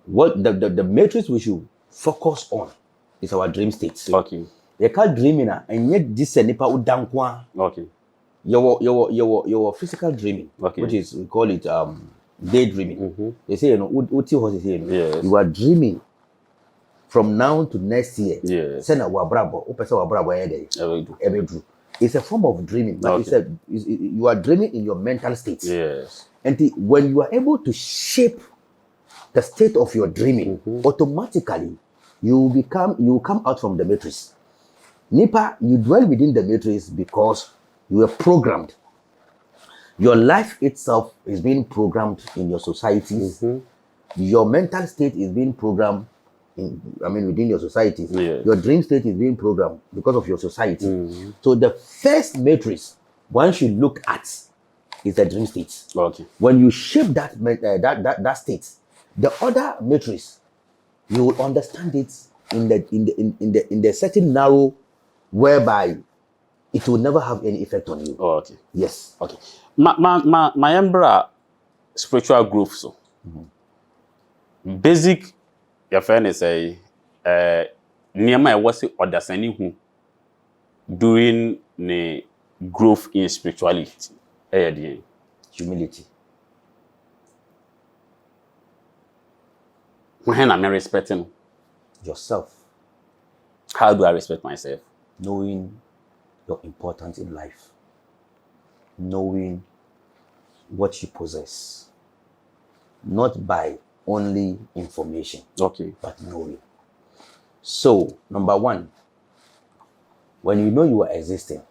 S2: what the matrix we should focus on is our dream state. You can't dreaming and yet this nipa udankwa. Your physical dreaming, which is we call it daydreaming. They say you are dreaming from now to next year. It's a form of dreaming, but you are dreaming in your mental state. And when you are able to shape the state of your dreaming, automatically you come out from the matrix. Nipa, you dwell within the matrix because you were programmed. Your life itself is being programmed in your societies. Your mental state is being programmed within your society. Your dream state is being programmed because of your society. So the first matrix one should look at is the dream state. When you shape that state, the other matrix you will understand it in the certain narrow whereby it will never have any effect on you. Yes. My emperor spiritual growth so basic your friend is a near my was understanding who during the growth in spirituality. Humility. When am I respecting yourself?
S1: How do I respect myself?
S2: Knowing your importance in life. Knowing what you possess. Not by only information. But knowing. So, number one, when you know you are existing,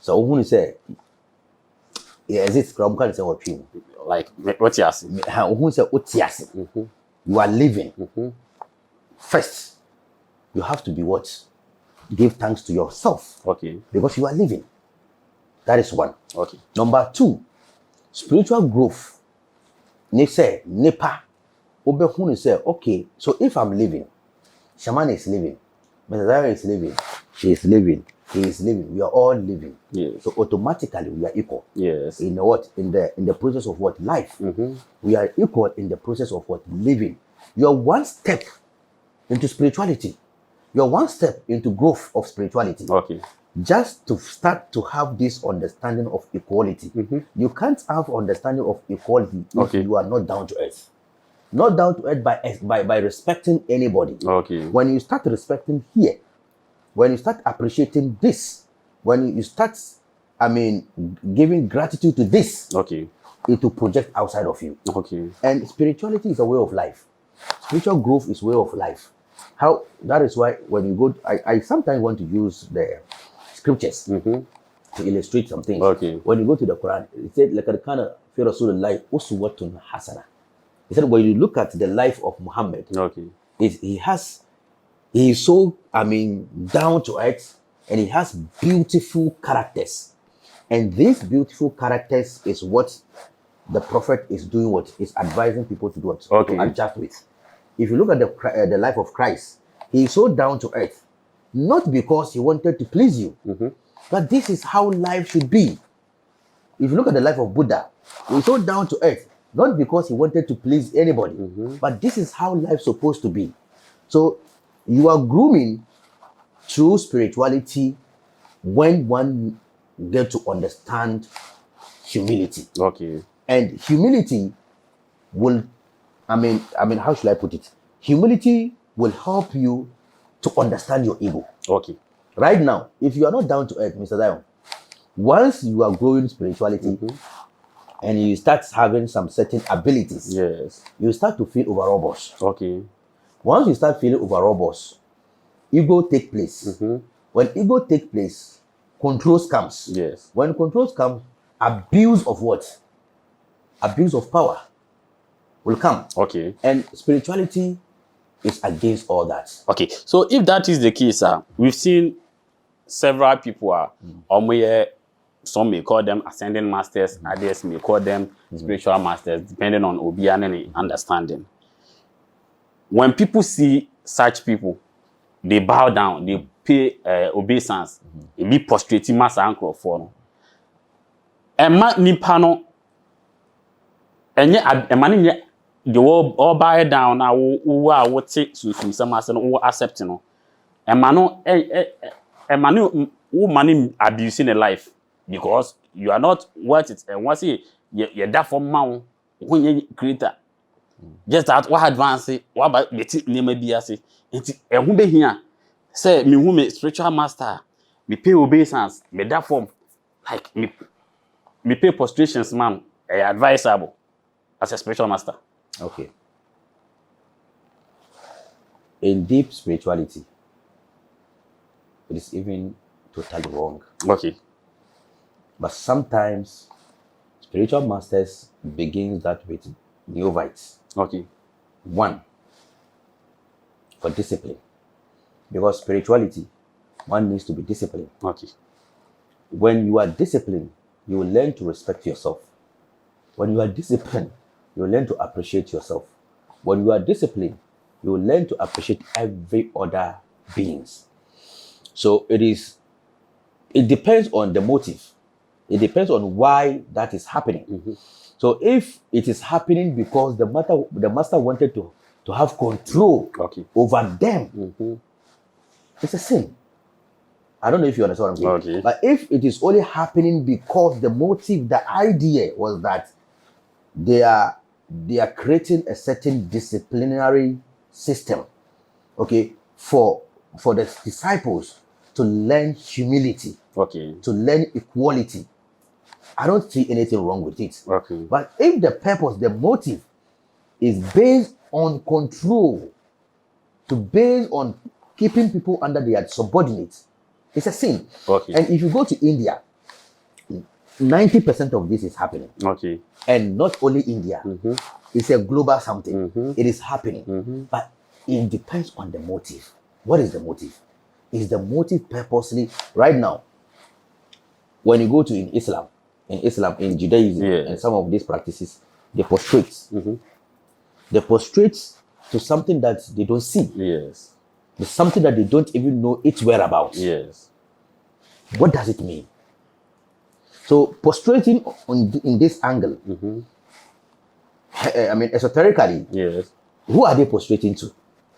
S2: so when you say, it exists,
S1: like what you ask?
S2: You are living. First, you have to be what? Give thanks to yourself. Because you are living. That is one. Number two, spiritual growth. Nipa. Say, okay, so if I'm living, Shaman is living, Mr. Zion is living, she is living, he is living, we are all living. So automatically we are equal. In what? In the process of what? Life. We are equal in the process of what? Living. You are one step into spirituality. You're one step into growth of spirituality.
S1: Okay.
S2: Just to start to have this understanding of equality. You can't have understanding of equality if you are not down to earth. Not down to earth by respecting anybody.
S1: Okay.
S2: When you start respecting here, when you start appreciating this, when you start, giving gratitude to this,
S1: Okay.
S2: it will project outside of you.
S1: Okay.
S2: And spirituality is a way of life. Spiritual growth is way of life. How that is why when you go, I sometimes want to use the scriptures to illustrate some things.
S1: Okay.
S2: When you go to the Quran, it said like kind of Rasulullah uswatun hasana. He said when you look at the life of Muhammad, he is so down to earth, and he has beautiful characters. And these beautiful characters is what the prophet is doing, what is advising people to do, what to adjust with. If you look at the life of Christ, he is so down to earth, not because he wanted to please you, but this is how life should be. If you look at the life of Buddha, he is so down to earth, not because he wanted to please anybody, but this is how life is supposed to be. So you are grooming through spirituality when one get to understand humility.
S1: Okay.
S2: And humility will, how should I put it? Humility will help you to understand your ego.
S1: Okay.
S2: Right now, if you are not down to earth, Mr. Zion, once you are growing spirituality and you start having some certain abilities, you start to feel overrobust.
S1: Okay.
S2: Once you start feeling overrobust, ego take place. When ego take place, controls comes.
S1: Yes.
S2: When controls come, abuse of what? Abuse of power will come.
S1: Okay.
S2: And spirituality is against all that.
S1: Okay. So if that is the case, we've seen several people some may call them ascending masters, others may call them spiritual masters, depending on obiane understanding. When people see such people, they bow down, they pay obeisance, they be prostrating mass ankle for. Emma nipano enye the all bow down now who take some who accepting no. Emma who money abusing a life because you are not worth it. And once you're that for man when you creator. Just that what advance what about the name be as it who be here say me who me spiritual master me pay obeisance me that form like me pay prostrations man advisable as a spiritual master.
S2: Okay. In deep spirituality, it is even totally wrong.
S1: Okay.
S2: But sometimes spiritual masters begin that with neophytes.
S1: Okay.
S2: One, for discipline. Because spirituality, one needs to be disciplined.
S1: Okay.
S2: When you are disciplined, you will learn to respect yourself. When you are disciplined, you will learn to appreciate yourself. When you are disciplined, you will learn to appreciate every other beings. So it depends on the motive. It depends on why that is happening. So if it is happening because the master wanted to have control over them, it's a sin. I don't know if you understand what I'm saying. But if it is only happening because the motive, the idea was that they are creating a certain disciplinary system, for the disciples to learn humility, to learn equality, I don't see anything wrong with it. But if the purpose, the motive is based on control, based on keeping people under their subordinates, it's a sin. And if you go to India, 90% of this is happening. And not only India, it's a global something. It is happening. But it depends on the motive. What is the motive? Is the motive purposely? Right now, when you go to in Islam, Judaism, and some of these practices, they prostrate. They prostrate to something that they don't see. It's something that they don't even know its whereabouts. What does it mean? So prostrating in this angle, esoterically, who are they prostrating to?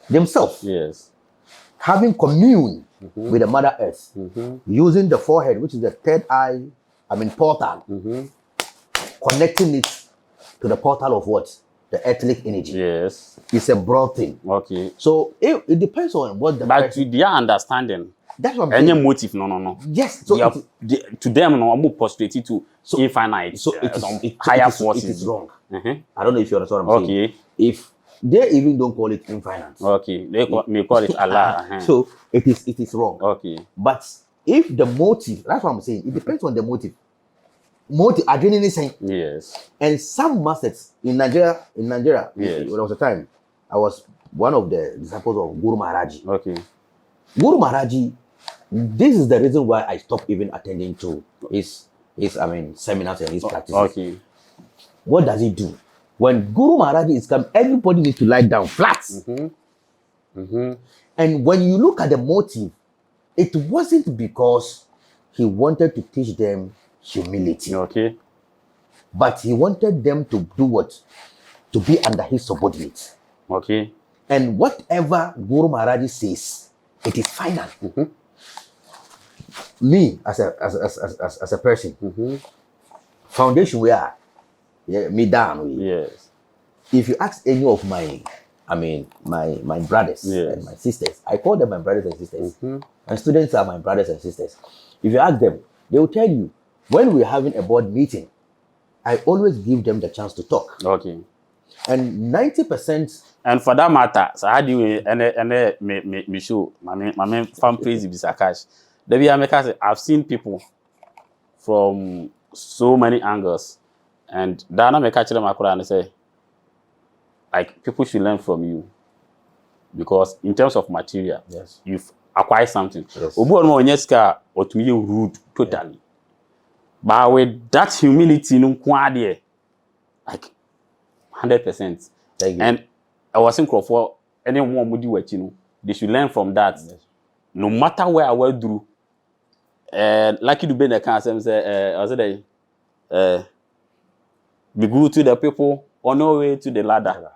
S2: themselves.
S1: Yes.
S2: Having commune with the Mother Earth, using the forehead, which is the third eye, portal, connecting it to the portal of what? The etheric energy.
S1: Yes.
S2: It's a broad thing.
S1: Okay.
S2: So it depends on what the
S1: But
S2: person,
S1: to their understanding,
S2: that's what I'm
S1: any
S2: saying.
S1: motive, no.
S2: Yes. So
S1: To them, no, I'm more postulated to
S2: So-
S1: infinite,
S2: so
S1: higher
S2: it
S1: forces.
S2: is wrong.
S1: Mhm.
S2: I don't know if you understand what I'm saying.
S1: Okay.
S2: If they even don't call it infinite,
S1: Okay. They may call it Allah. Uh-huh.
S2: so it is wrong.
S1: Okay.
S2: But if the motive, that's what I'm saying, it depends on the motive. Adrenaline is saying,
S1: Yes.
S2: and some masters in Nigeria,
S1: Yes.
S2: there was a time I was one of the disciples of Guru Maharaji.
S1: Okay.
S2: Guru Maharaji, this is the reason why I stopped even attending to his seminars and his practices.
S1: Okay.
S2: What does he do? When Guru Maharaji is coming, everybody needs to lie down flat. And when you look at the motive, it wasn't because he wanted to teach them humility,
S1: Okay.
S2: but he wanted them to do what? To be under his subordinates.
S1: Okay.
S2: And whatever Guru Maharaji says, it is final. Me, as a person, foundation where me down.
S1: Yes.
S2: If you ask any of my brothers
S1: Yes.
S2: and my sisters, I call them my brothers and sisters. My students are my brothers and sisters. If you ask them, they will tell you, when we're having a board meeting, I always give them the chance to talk.
S1: Okay.
S2: And 90%,
S1: And for that matter, so how do you me show my fan praise Bisa Cash. I've seen people from so many angles, and Dana me catch them and say, like, people should learn from you, because in terms of material,
S2: yes,
S1: you've acquired something.
S2: Yes.
S1: Obu no onyeska otumiye rude totally, but with that humility, no kwade, like 100%.
S2: thank you.
S1: And I was thinking for anyone would do what you know, they should learn from that.
S2: Yes.
S1: No matter where I went through. Like you do be the kind of say, I said, be good to the people on our way to the ladder.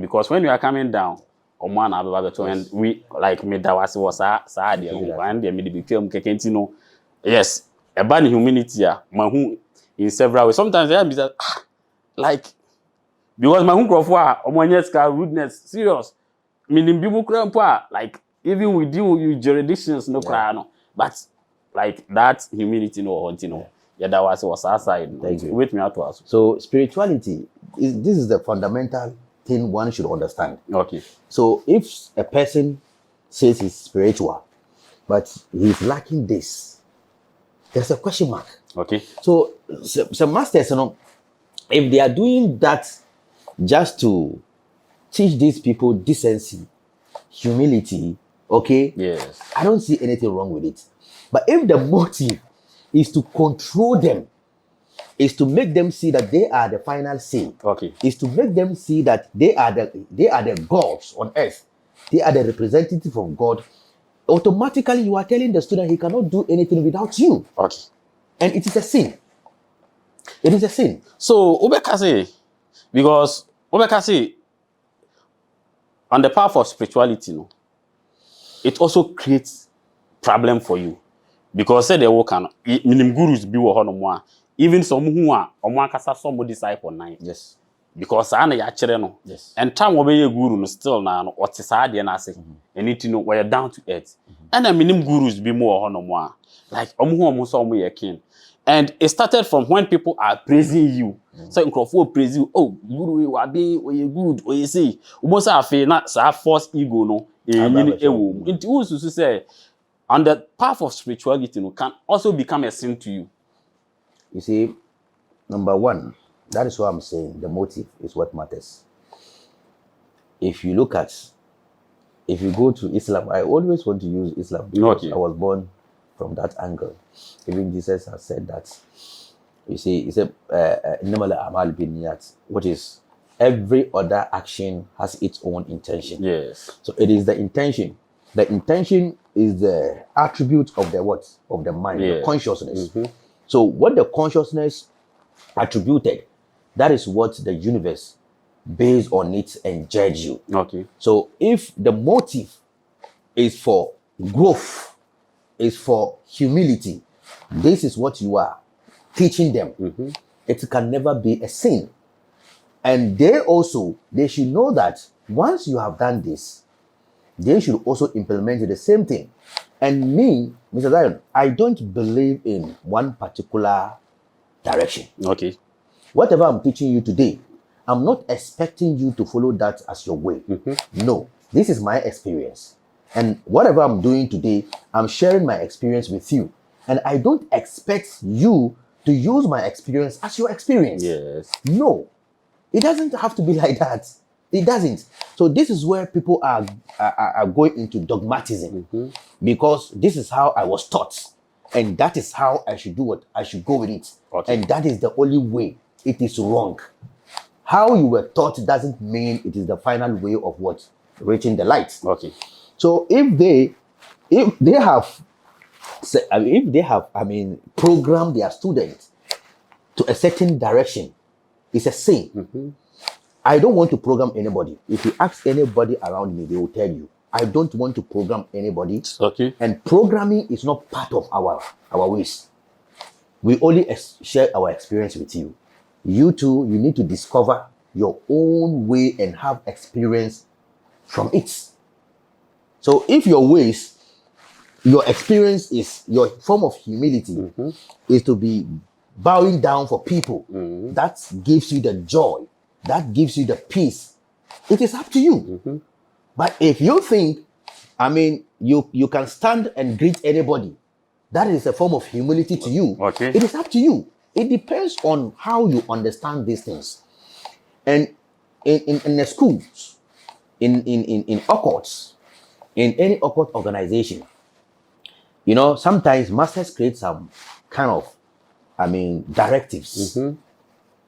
S1: Because when you are coming down, man, and we like me that was sad, and they made become kekentino. Yes, a bad humility, mahu in several ways. Sometimes I be that, like, because my home crop rudeness, serious. Meaning people like, even we deal with jurisdictions, no cry, no. But like that humility, yeah, that was our side.
S2: Thank you.
S1: Wait me out to us.
S2: So spirituality this is the fundamental thing one should understand.
S1: Okay.
S2: So if a person says he's spiritual, but he's lacking this, there's a question mark.
S1: Okay.
S2: So some masters, if they are doing that just to teach these people decency, humility, okay?
S1: Yes.
S2: I don't see anything wrong with it. But if the motive is to control them, is to make them see that they are the final say,
S1: Okay.
S2: is to make them see that they are the gods on earth, they are the representative of God, automatically you are telling the student he cannot do anything without you.
S1: Okay.
S2: And it is a sin. It is a sin.
S1: So Obekase, because Obekase, on the path of spirituality, it also creates problem for you. Because say the work can minim gurus be wo even some who are kasa some disciple nine.
S2: Yes.
S1: Because ana ya kire no.
S2: Yes.
S1: And time we be guru no still na no what is ade na say. Anything no we are down to earth. And minim gurus be more like omo so ye king. And it started from when people are praising you. So nkrofo praise you, oh guru we be we good or you say omo say afi na sa force ego no ewo. Nti who susu say on the path of spirituality can also become a sin to you.
S2: You see, number one, that is what I'm saying. The motive is what matters. If you go to Islam, I always want to use Islam because I was born from that angle. Even Jesus has said that. You see, he said, which is every other action has its own intention.
S1: Yes.
S2: So it is the intention. The intention is the attribute of the what? Of the mind, the consciousness. So what the consciousness attributed, that is what the universe based on it and judge you.
S1: Okay.
S2: So if the motive is for growth, is for humility, this is what you are teaching them. It can never be a sin. And they should know that once you have done this, they should also implement the same thing. And me, Mr. Zion, I don't believe in one particular direction.
S1: Okay.
S2: Whatever I'm teaching you today, I'm not expecting you to follow that as your way. No, this is my experience. And whatever I'm doing today, I'm sharing my experience with you. And I don't expect you to use my experience as your experience.
S1: Yes.
S2: No, it doesn't have to be like that. It doesn't. So this is where people are going into dogmatism, because this is how I was taught, and that is how I should do it. I should go with it, and that is the only way. It is wrong. How you were taught doesn't mean it is the final way of what? Reaching the light.
S1: Okay.
S2: So if they have programmed their students to a certain direction, it's a sin. I don't want to program anybody. If you ask anybody around me, they will tell you, I don't want to program anybody.
S1: Okay.
S2: And programming is not part of our ways. We only share our experience with you. You too, you need to discover your own way and have experience from it. So if your ways, your experience is your form of humility, is to be bowing down for people, that gives you the joy, that gives you the peace. It is up to you. But if you think, you can stand and greet anybody, that is a form of humility to you.
S1: Okay.
S2: It is up to you. It depends on how you understand these things. And in the schools, in occults, in any occult organization, sometimes masters create some kind of, directives.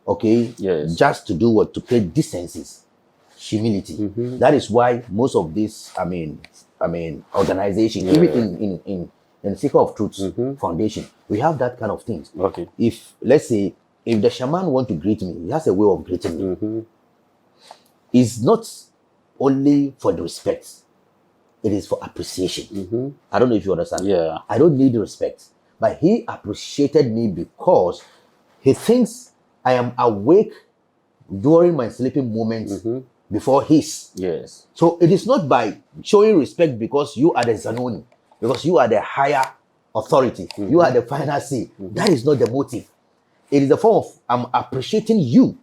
S2: Okay,
S1: yes,
S2: just to do what? To create decencies, humility. That is why most of this, organization, even in Seeker of Truth Foundation, we have that kind of things.
S1: Okay.
S2: If, let's say, if the shaman want to greet me, he has a way of greeting me. It's not only for the respect, it is for appreciation. I don't know if you understand.
S1: Yeah.
S2: I don't need respect, but he appreciated me because he thinks I am awake during my sleeping moments before his.
S1: Yes.
S2: So it is not by showing respect because you are the Zanoni, because you are the higher authority, you are the final say. That is not the motive. It is the form of I'm appreciating you.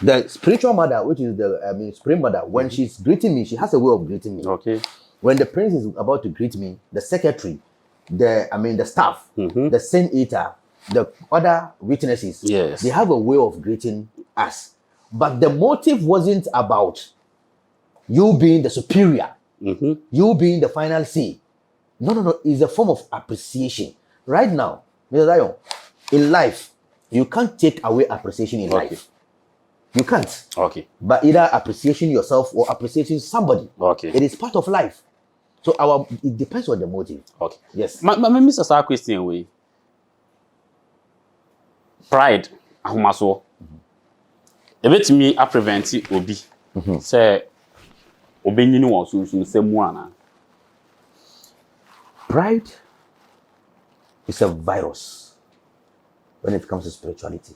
S2: The spiritual mother, which is the spring mother, when she's greeting me, she has a way of greeting me.
S1: Okay.
S2: When the prince is about to greet me, the secretary, the staff, the sin eater, the other witnesses,
S1: yes,
S2: they have a way of greeting us. But the motive wasn't about you being the superior, you being the final say. No. It's a form of appreciation. Right now, Mr. Zion, in life, you can't take away appreciation in life. You can't.
S1: Okay.
S2: But either appreciation yourself or appreciating somebody.
S1: Okay.
S2: It is part of life. So it depends on the motive.
S1: Okay.
S2: Yes.
S1: My Mr. Sir question way. Pride, ahomaso. Ebetimi a prevent obi. Say obi nyini won sunsun se mu ana.
S2: Pride is a virus when it comes to spirituality.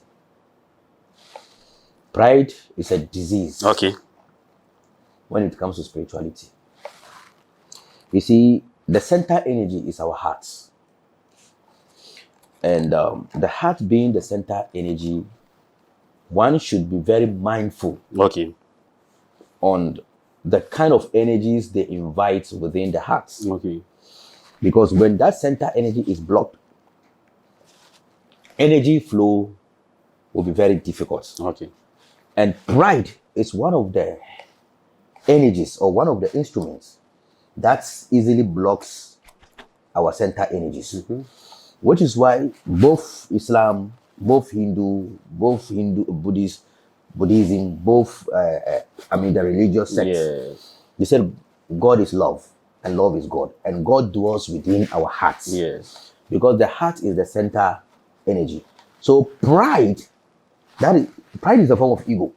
S2: Pride is a disease.
S1: Okay.
S2: When it comes to spirituality. You see, the center energy is our hearts. And the heart being the center energy, one should be very mindful.
S1: Okay.
S2: On the kind of energies they invite within the hearts.
S1: Okay.
S2: Because when that center energy is blocked, energy flow will be very difficult.
S1: Okay.
S2: And pride is one of the energies or one of the instruments that easily blocks our center energies. Which is why both Islam, both Hindu, Buddhism, both the religious sects,
S1: yes,
S2: they said God is love and love is God, and God dwells within our hearts.
S1: Yes.
S2: Because the heart is the center energy. So pride is a form of ego.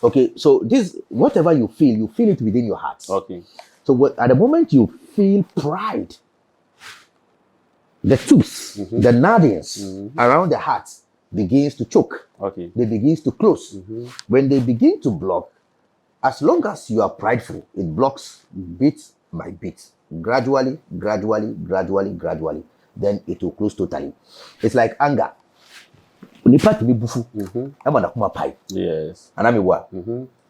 S2: Okay, so this, whatever you feel it within your heart.
S1: Okay.
S2: So at the moment you feel pride, the tubes, the nodules around the heart begins to choke.
S1: Okay.
S2: They begins to close. When they begin to block, as long as you are prideful, it blocks bit by bit, gradually, then it will close totally. It's like anger.
S1: Yes.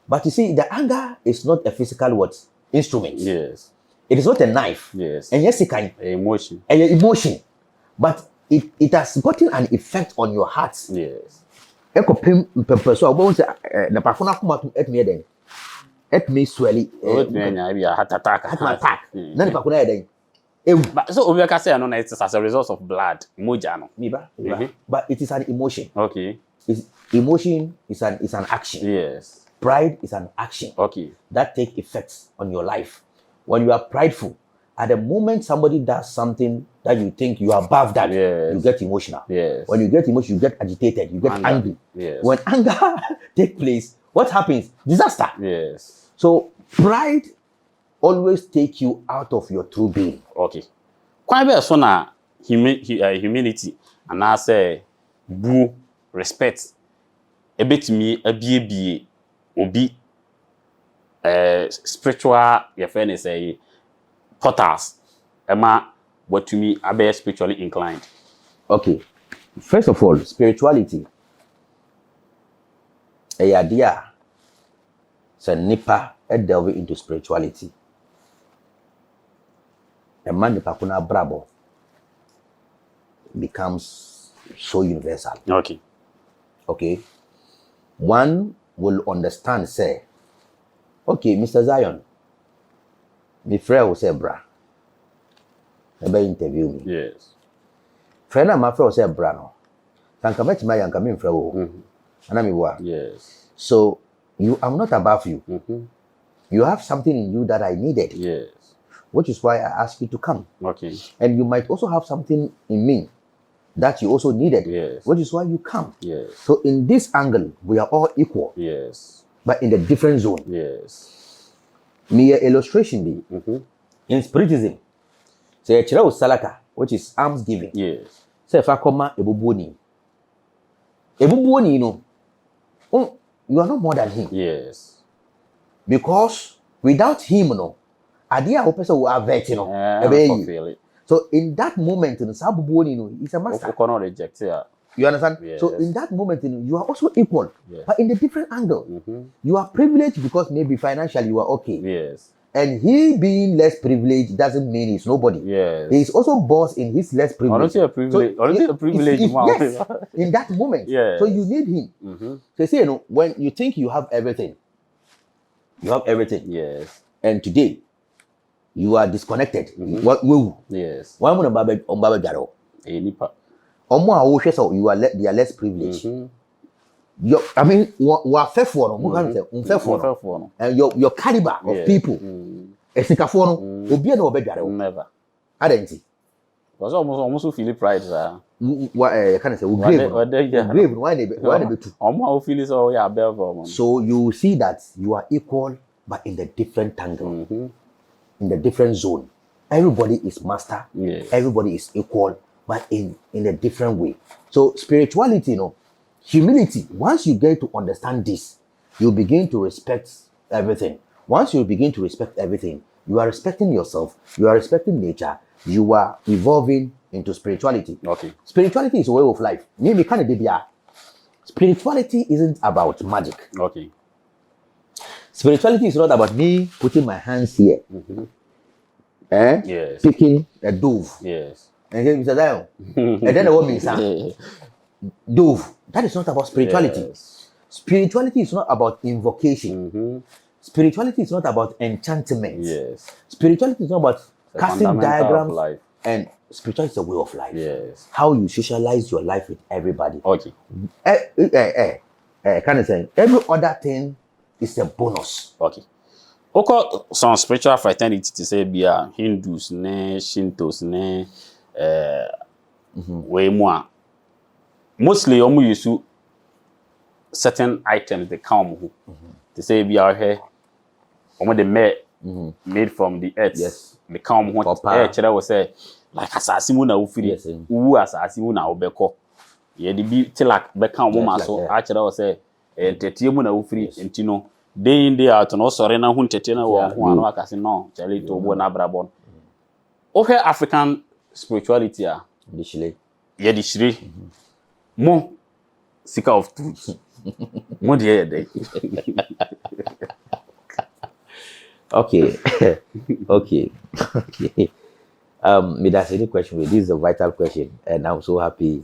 S2: But you see, the anger is not a physical instrument.
S1: Yes.
S2: It is not a knife.
S1: Yes.
S2: And yes, it can
S1: Emotion.
S2: emotion. But it has gotten an effect on your heart.
S1: Yes.
S2: It may swell it.
S1: Heart attack.
S2: Attack.
S1: But so we can say no, it's as a result of blood. Mojano.
S2: But it is an emotion.
S1: Okay.
S2: Emotion is an action.
S1: Yes.
S2: Pride is an action.
S1: Okay.
S2: That take effects on your life. When you are prideful, at the moment somebody does something that you think you are above that, you get emotional.
S1: Yes.
S2: When you get emotional, you get agitated, you get angry.
S1: Yes.
S2: When anger takes place, what happens? Disaster.
S1: Yes.
S2: So pride always take you out of your true being.
S1: Okay. Quite well, so na humility and I say bu respect. A bit me a be obi spiritual your friend is a portals. Emma what to me I be spiritually inclined.
S2: Okay. First of all, spirituality. A idea. So nipa delve into spirituality. A man nipa kuna brabo becomes so universal.
S1: Okay.
S2: Okay. One will understand, say, okay, Mr. Zion, my friend will say, bra. Never interview me.
S1: Yes.
S2: Friend and my friend will say, bra, no. Tanka met my young coming friend.
S1: Yes.
S2: So I'm not above you. You have something in you that I needed.
S1: Yes.
S2: Which is why I asked you to come.
S1: Okay.
S2: And you might also have something in me that you also needed.
S1: Yes.
S2: Which is why you come.
S1: Yes.
S2: So in this angle, we are all equal.
S1: Yes.
S2: But in a different zone.
S1: Yes.
S2: Mere illustration be. In spiritism, say chira salaka, which is alms giving.
S1: Yes.
S2: Say if I come ebubuoni. Ebubuoni, you are not more than him.
S1: Yes.
S2: Because without him, idea of person will have it, So in that moment, it's a master.
S1: Cannot reject it.
S2: You understand?
S1: Yes.
S2: So in that moment, you are also equal,
S1: yes.
S2: but in a different angle. You are privileged because maybe financially you are okay.
S1: Yes.
S2: And he being less privileged doesn't mean he's nobody.
S1: Yes.
S2: He is also boss in his less privilege.
S1: Honestly, a privilege. Honestly, a privilege.
S2: Yes. In that moment.
S1: Yes.
S2: So you need him. So say, when you think you have everything, you have everything.
S1: Yes.
S2: And today, you are disconnected.
S1: Yes.
S2: Why would Baba Garo?
S1: Nipa.
S2: You are they are less privileged. I mean, we are fair for them. And your caliber of people.
S1: Never.
S2: I don't see.
S1: Because almost feel pride, sir.
S2: Can I say so you see that you are equal, but in the different angle, in the different zone. Everybody is master.
S1: Yes.
S2: Everybody is equal, but in a different way. So spirituality, humility. Once you get to understand this, you begin to respect everything. Once you begin to respect everything, you are respecting yourself. You are respecting nature. You are evolving into spirituality.
S1: Okay.
S2: Spirituality is a way of life. Maybe spirituality isn't about magic.
S1: Okay.
S2: Spirituality is not about me putting my hands here.
S1: Yes.
S2: Picking a dove.
S1: Yes.
S2: And then Mr. Zion. And then the woman is dove. That is not about spirituality.
S1: Yes.
S2: Spirituality is not about invocation. Spirituality is not about enchantment.
S1: Yes.
S2: Spirituality is not about casting diagrams.
S1: Life.
S2: And spirituality is a way of life.
S1: Yes.
S2: How you socialize your life with everybody.
S1: Okay.
S2: Kind of saying every other thing is a bonus.
S1: Okay. Okay, some spiritual fraternity to say be Hindus, Shintos, way more. Mostly, used to certain items they come to say be out here the made from the earth.
S2: Yes.
S1: They come what chere was say like asase mu na ufiri uwu asase mu na obeko ye de bi tilak be kan mo ma so a chere was say entetie mu na ufiri enti no day in day out no sorry na hu ntete na wo ho anu akase no chale to bo na brabon okay African spirituality a
S2: the shile
S1: ye di shire mo seeker of truth mo de dey
S2: okay. Okay. Me that's any question. This is a vital question, and I'm so happy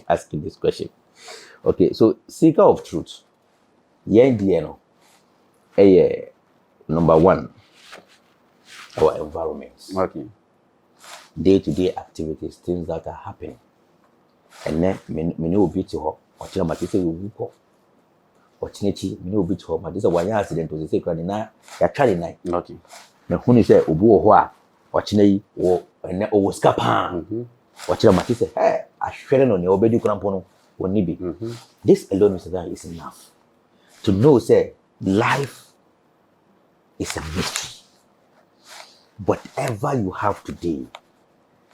S2: asking this question. Okay, so seeker of truth. Number one, our environment.
S1: okay
S2: Day-to-day activities, things that are happening. And then me no be to her. Or china matise we wuko. Or chinechi me no be to her. But this is one accident to say crane na ya carry nine.
S1: okay
S2: Na huni say obu wo ho a ochine yi wo ene o skapa ochire mati say hey ahwere no ne obedi krampo no woni bi this alone is enough to know say life is a mystery. Whatever you have today,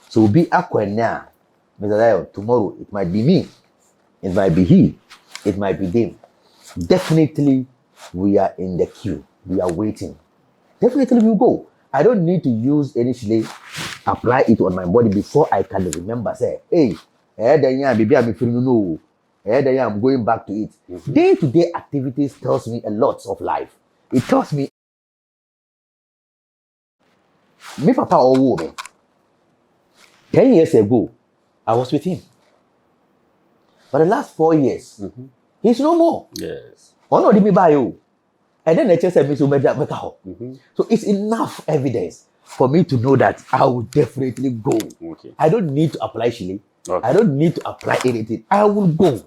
S2: so be akwanya Mr. Zion, tomorrow it might be me, it might be he, it might be them. Definitely we are in the queue, we are waiting. Definitely we'll go. I don't need to use any shile, apply it on my body before I can remember, say, hey, I'm going back to it. Day-to-day activities tells me a lot of life. It tells me, me papa owo me. 10 years ago, I was with him. But the last 4 years, he's no more.
S1: yes
S2: Oh no, me buy you. And then they said me so better. So it's enough evidence for me to know that I will definitely go.
S1: okay
S2: I don't need to apply Shili.
S1: Okay.
S2: I don't need to apply anything. I will go.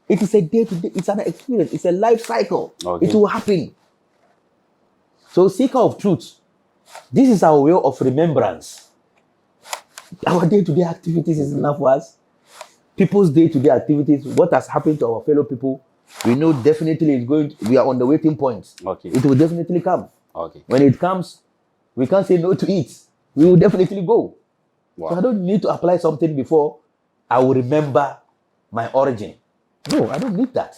S2: It is a day-to-day, it's an experience, it's a life cycle.
S1: Okay.
S2: It will happen. So seeker of truth, this is our way of remembrance. Our day-to-day activities is enough for us. People's day-to-day activities, what has happened to our fellow people, we know definitely it's going we are on the waiting point.
S1: Okay.
S2: It will definitely come.
S1: okay
S2: When it comes, we can't say no to it. We will definitely go.
S1: wow
S2: So I don't need to apply something before I will remember my origin. No, I don't need that.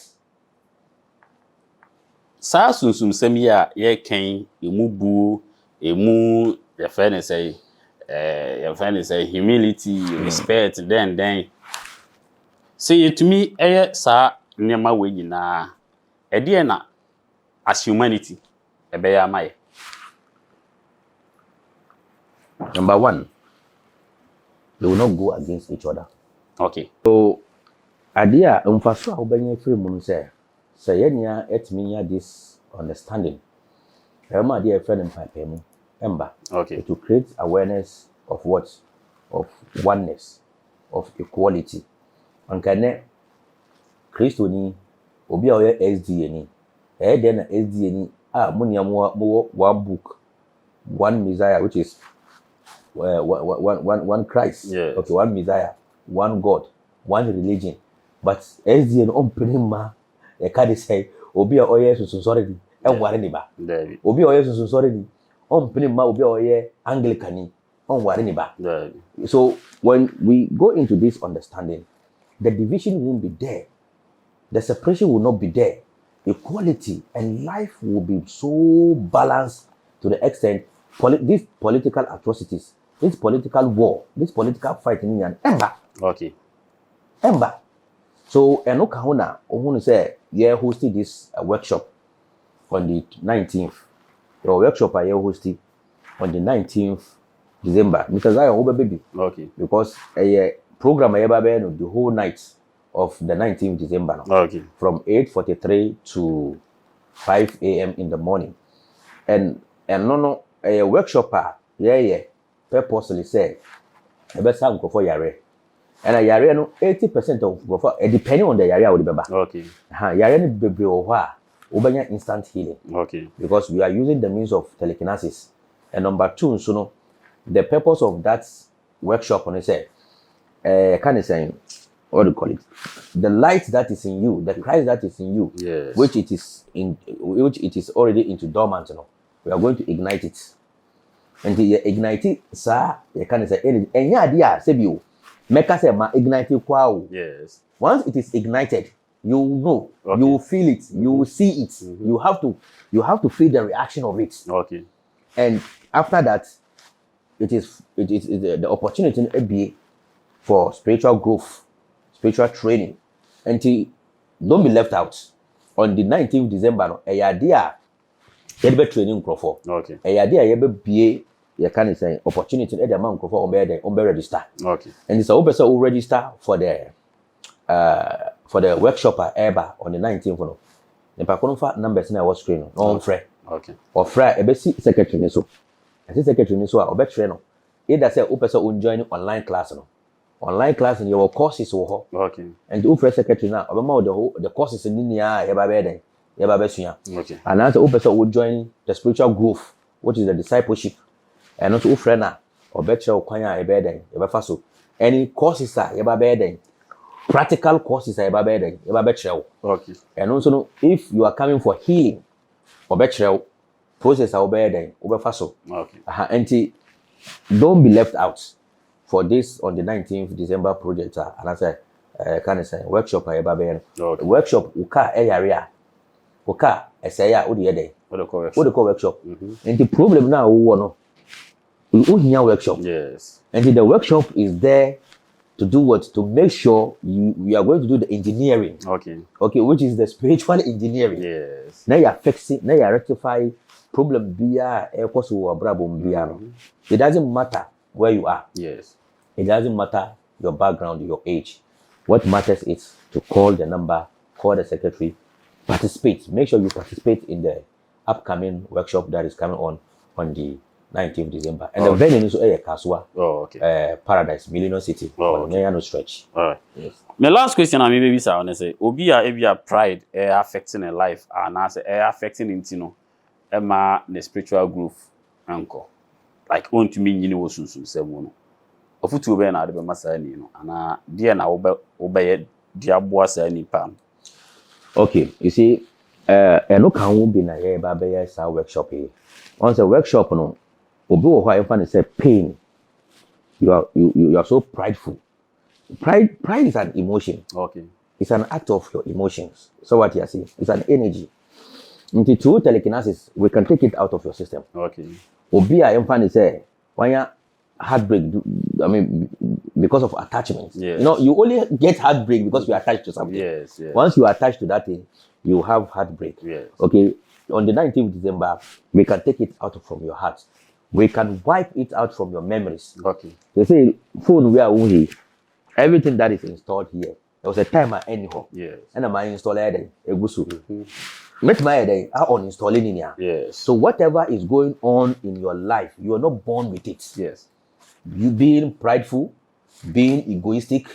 S1: saa sunsum sem ya ye kan emu bu emu your friend say humility respect then say to me saa nema we nyina de na as humanity be ya mai.
S2: Number one, they will not go against each other.
S1: okay
S2: So, idea umfaso a wobanye free mu say yenya etminya this understanding. Ema idea friend mpape mu emba.
S1: okay
S2: To create awareness of what? Of oneness, of equality. Ankane Kristo ni obi a oye SDA ni. Den na SDA ni munia mo one book, one Messiah, which is one Christ.
S1: Yes.
S2: Okay, one Messiah, one God, one religion. But SDA no omprenima e ka dey say obi a oye sunsun sorry di e ware ni ba.
S1: David
S2: Obi a oye sunsun sorry di omprenima obi a oye Anglican ni on ware ni ba.
S1: David
S2: So when we go into this understanding, the division won't be there. The separation will not be there. Equality and life will be so balanced to the extent these political atrocities, this political war, this political fight in Indian,
S1: okay
S2: Ember. So, Eno Kahuna, Ohun say, yeah, hosted this workshop on the 19th. Your workshop I hosted on the 19th December. Mr. Zion, over baby.
S1: okay
S2: Because a program I ever the whole night of the 19th December.
S1: okay
S2: From 8:43 to 5 a.m. in the morning. And no a workshop purposely say a best have go for yare. And a yare no 80% of go for depending on the yare would be back.
S1: okay
S2: Yare ni bebre owa obanya instant healing.
S1: okay
S2: Because we are using the means of telekinesis. And number two, so no, the purpose of that workshop on say can you say what do you call it? The light that is in you, the Christ that is in you,
S1: Yes.
S2: which it is already into dormant, we are going to ignite it. And you ignite it, sir, you can say energy. And yeah, dear, say you make us ignite it.
S1: Yes.
S2: Once it is ignited, you know,
S1: Okay.
S2: you will feel it, you will see it. You have to feel the reaction of it.
S1: Okay.
S2: And after that, it is the opportunity to be for spiritual growth, spiritual training. And don't be left out. On the 19th December, a idea you be training for.
S1: Okay.
S2: A idea you be you can say opportunity the amount for on register.
S1: Okay.
S2: And it's a person who register for the workshop at Eba on the 19th. The Paconfa numbers in our screen. No free.
S1: Okay.
S2: Or free a basic secretary so. I say secretary so or better no. Either say who person who join online class no. Online class in your courses wo.
S1: Okay.
S2: And who fresh secretary now obama the courses in nia eba beden eba besua.
S1: Okay.
S2: And as who person who join the spiritual growth, which is the discipleship. And also who friend na or better kwanya eba den eba fa so. Any courses are eba beden. Practical courses are eba beden eba better.
S1: Okay.
S2: And also no, if you are coming for healing or better process are beden eba fa so.
S1: Okay.
S2: And don't be left out for this on the 19th December project. And I say, can I say workshop?
S1: Okay.
S2: Workshop. Uka area. Uka esaya udi yede.
S1: What the correct?
S2: What the call workshop? And the problem now, we hear workshop.
S1: Yes.
S2: And the workshop is there to do what? To make sure we are going to do the engineering.
S1: Okay.
S2: Okay, which is the spiritual engineering.
S1: Yes.
S2: Now you are fixing. Now you are rectifying problem. It doesn't matter where you are.
S1: Yes.
S2: It doesn't matter your background, your age. What matters is to call the number, call the secretary, participate. Make sure you participate in the upcoming workshop that is coming on the 19th December. And the venue is Kaswa,
S1: okay.
S2: Paradise, Millionaire City.
S1: Okay.
S2: No stretch.
S1: All right.
S2: Yes.
S1: My last question, I maybe say, I say, Obia pride affecting a life, and I say affecting intino, Emma the spiritual growth, uncle. Like on to me, you know, soon say one. Of two men are the Masani, and dear now obey dear boss any pan.
S2: Okay, you see, no can be na here, Babaya sa workshop here. Once a workshop, no, Obo, why you say pain. You are so prideful. Pride is an emotion.
S1: Okay.
S2: It's an act of your emotions. So what you are saying, it's an energy. Into true telekinesis, we can take it out of your system.
S1: Okay.
S2: Obia empani say when you heartbreak, I mean because of attachment.
S1: Yes.
S2: You know, you only get heartbreak because you are attached to something.
S1: Yes, yes.
S2: Once you are attached to that thing, you have heartbreak.
S1: Yes.
S2: Okay. On the 19th December, we can take it out from your heart. We can wipe it out from your memories.
S1: Okay.
S2: They say phone we are only everything that is installed here. There was a timer anyhow.
S1: Yes.
S2: And I install it. Met my head I uninstalling in here.
S1: Yes.
S2: So whatever is going on in your life, you are not born with it.
S1: Yes.
S2: You being prideful, being egoistic,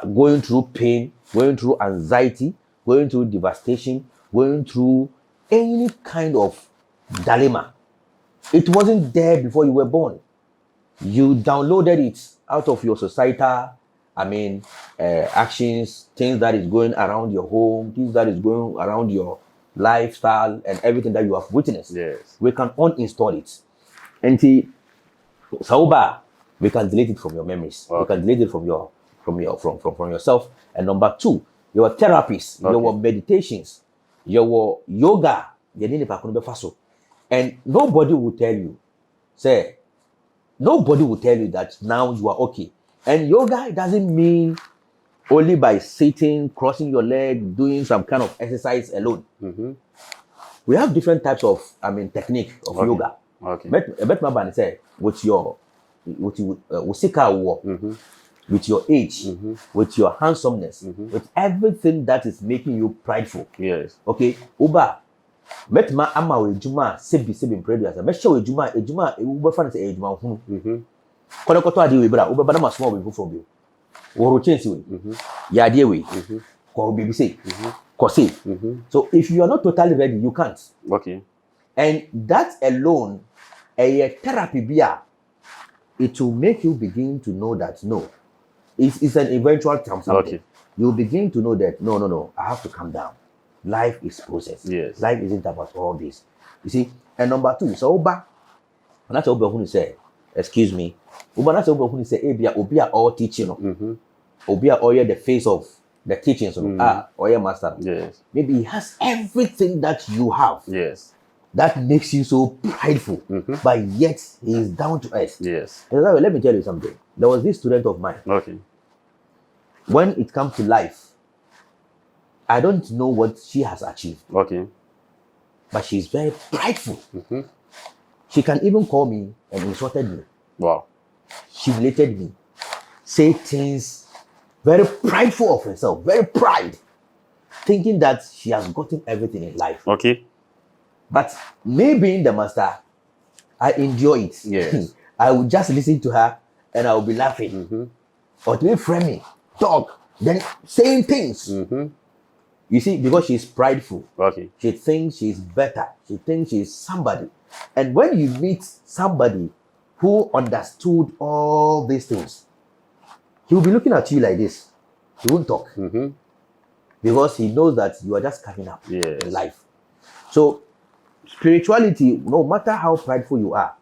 S2: going through pain, going through anxiety, going through devastation, going through any kind of dilemma. It wasn't there before you were born. You downloaded it out of your societal, actions, things that is going around your home, things that is going around your lifestyle and everything that you have witnessed.
S1: Yes.
S2: We can uninstall it. And see, Sauba, we can delete it from your memories.
S1: Okay.
S2: We can delete it from yourself. And number two, your therapies, your meditations, your yoga, and nobody will tell you, nobody will tell you that now you are okay. And yoga doesn't mean only by sitting, crossing your leg, doing some kind of exercise alone. We have different types of, technique of yoga.
S1: Okay.
S2: Bet my band say with your with your age, with your handsomeness, with everything that is making you prideful.
S1: Yes.
S2: Okay, Uba. Bet ma ama we juma sebi previous. Bet show juma Uba fan say juma hunu. Kono koto ade we bra, Uba na ma small we from you. Woro change we. Ya ade we. Ko baby say. Ko say. So if you are not totally ready, you can't.
S1: Okay.
S2: And that alone, a therapy bia, it will make you begin to know that no, It's an eventual something.
S1: Okay.
S2: You'll begin to know that no, I have to calm down. Life is process.
S1: Yes.
S2: Life isn't about all this. You see, and number two, so Oba, and that's Oba who say, excuse me, Oba, that's Oba who say, Obia all teaching, Obia all the face of the teachings, or your master.
S1: Yes.
S2: Maybe he has everything that you have.
S1: Yes.
S2: That makes you so prideful, but yet he is down to earth.
S1: Yes.
S2: And let me tell you something. There was this student of mine.
S1: Okay.
S2: When it comes to life, I don't know what she has achieved,
S1: Okay.
S2: but she's very prideful. She can even call me and insulted me,
S1: Wow.
S2: humiliated me, say things very prideful of herself, very pride, thinking that she has gotten everything in life.
S1: Okay.
S2: But me being the master, I enjoy it.
S1: Yes.
S2: I will just listen to her and I will be laughing. Or to be friendly, talk, then saying things. You see, because she's prideful.
S1: Okay.
S2: She thinks she's better. She thinks she's somebody. And when you meet somebody who understood all these things, he will be looking at you like this. He won't talk. Because he knows that you are just coming up in life. So, spirituality, no matter how prideful you are,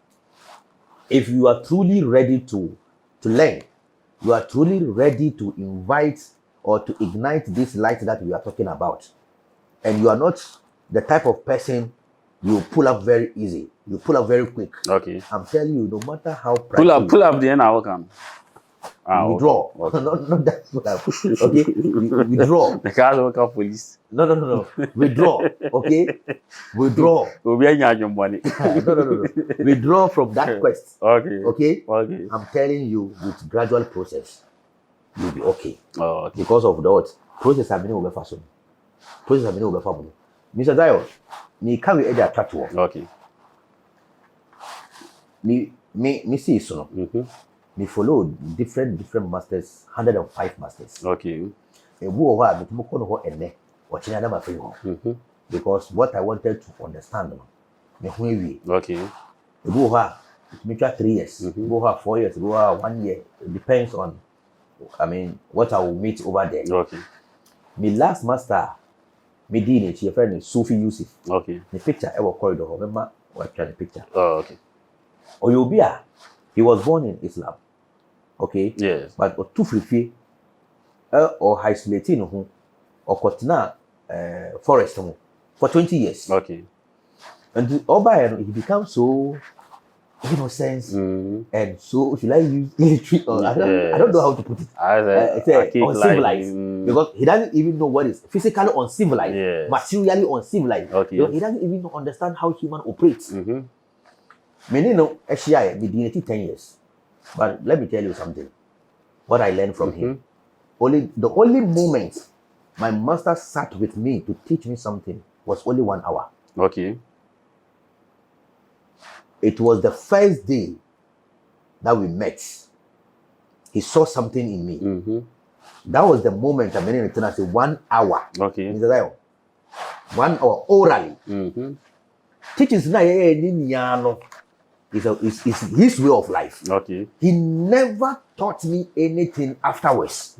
S2: if you are truly ready to learn, you are truly ready to invite or to ignite this light that we are talking about, and you are not the type of person you pull up very easy, you pull up very quick.
S1: Okay.
S2: I'm telling you, no matter how prideful,
S1: Pull up the end. I can.
S2: withdraw.
S1: Okay.
S2: not that pull up. Okay, withdraw.
S1: The cars will come police.
S2: No. Withdraw. Okay, withdraw.
S1: We'll be any money.
S2: No. Withdraw from that quest.
S1: Okay.
S2: Okay.
S1: Okay.
S2: I'm telling you, with gradual process, you'll be okay.
S1: Oh, okay.
S2: Because of that process, I've been over fashion. Process, I've been over family. Mr. Zion, me carry edge attract to
S1: Okay.
S2: Me see so no. Me follow different masters, 105 masters.
S1: Okay.
S2: A wo wa me mo kono ho ene, o china na ma free ho. Because what I wanted to understand no, me ho ewie.
S1: Okay.
S2: A wo ha me try 3 years, go ha 4 years, go ha 1 year. It depends on, I mean, what I will meet over there.
S1: Okay.
S2: Me last master, me dini chi friend Sufi Yusuf.
S1: Okay.
S2: The picture I will corridor ho, remember what try the picture.
S1: Oh, okay.
S2: Oyobia, he was born in Islam. Okay?
S1: Yes.
S2: But two free or isolating or Kotina forest for 20 years.
S1: Okay.
S2: And Oba, he becomes so innocent and so, should I use military? Or I don't know how to put it. Uncivilized. Because he doesn't even know what is physically uncivilized, materially uncivilized.
S1: Okay.
S2: He doesn't even understand how human operates. Many know SCI be 10 years. But let me tell you something. What I learned from him. The only moment my master sat with me to teach me something was only 1 hour.
S1: Okay.
S2: It was the first day that we met. He saw something in me. That was the moment I made I said 1 hour.
S1: Okay.
S2: 1 hour orally. Teachings na is his way of life.
S1: Okay.
S2: He never taught me anything afterwards.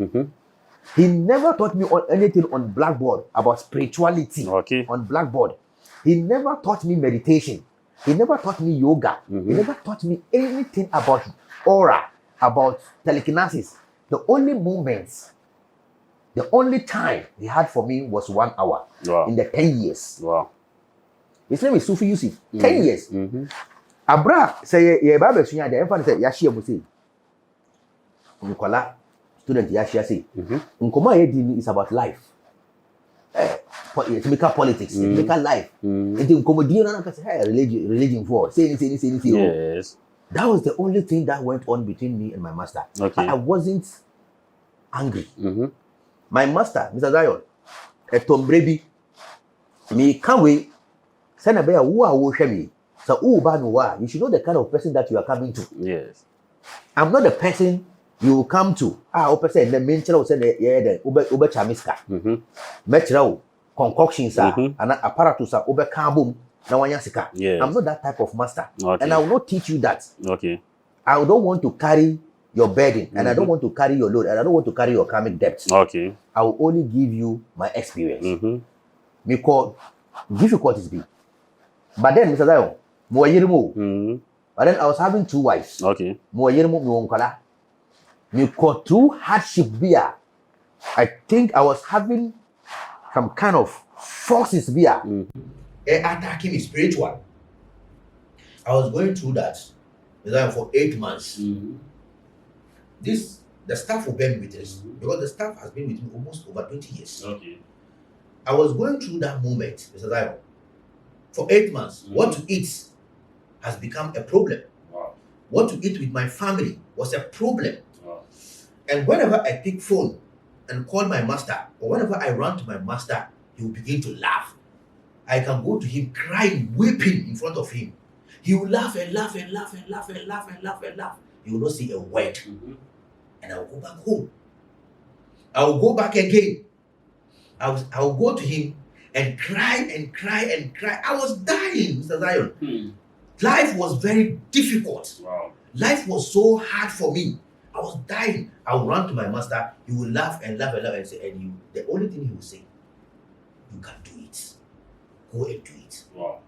S2: He never taught me anything on blackboard about spirituality.
S1: Okay.
S2: On blackboard. He never taught me meditation. He never taught me yoga. He never taught me anything about aura, about telekinesis. The only moments, the only time he had for me was 1 hour in the 10 years.
S1: Wow.
S2: His name is Sufi Yusuf. 10 years. Abra say ye ba be sunya de emfa say ya hia mu say nkola student ya hia say nkoma ye di is about life typical politics typical life it nkomo di na say religion for say anything.
S1: Yes.
S2: That was the only thing that went on between me and my master.
S1: Okay.
S2: I wasn't angry. My master, Mr. Zion, Tombrebi, me can't wait. Send a bear who are me. So, you should know the kind of person that you are coming to.
S1: Yes.
S2: I'm not the person you will come to. Person, the main channel said, the Uber Chamiska. Metro, concoctions, and apparatus are Uber Kabum, Nawanyasika.
S1: Yes.
S2: I'm not that type of master.
S1: Okay.
S2: And I will not teach you that.
S1: Okay.
S2: I don't want to carry your burden, and I don't want to carry your load, and I don't want to carry your karmic debts.
S1: Okay.
S2: I will only give you my experience.
S1: Mm-hmm.
S2: Me call difficulties be. But then, Mr. Zion,
S1: Mm-hmm.
S2: but then I was having 2 wives.
S1: Okay.
S2: Me call through hardship beer. I think I was having some kind of forces beer. Attacking me spiritual. I was going through that for 8 months.
S1: Mm-hmm.
S2: The staff will bear me with this because the staff has been with me almost over 20 years.
S1: Okay.
S2: I was going through that moment, Mr. Zion, for 8 months.
S1: Mm-hmm.
S2: What to eat has become a problem.
S1: Wow.
S2: What to eat with my family was a problem.
S1: Wow.
S2: And whenever I pick phone and call my master, or whenever I run to my master, he will begin to laugh. I can go to him crying, weeping in front of him. He will laugh and laugh and laugh and laugh and laugh and laugh and laugh. He will not say a word.
S1: Mm-hmm.
S2: And I will go back home. I will go back again. I will go to him and cry and cry and cry. I was dying, Mr. Zion.
S1: Hmm.
S2: Life was very difficult.
S1: Wow.
S2: Life was so hard for me. I was dying. I would run to my master. He would laugh and laugh and laugh and say, and you, the only thing he would say, you can do it. Go and do it.
S1: Wow.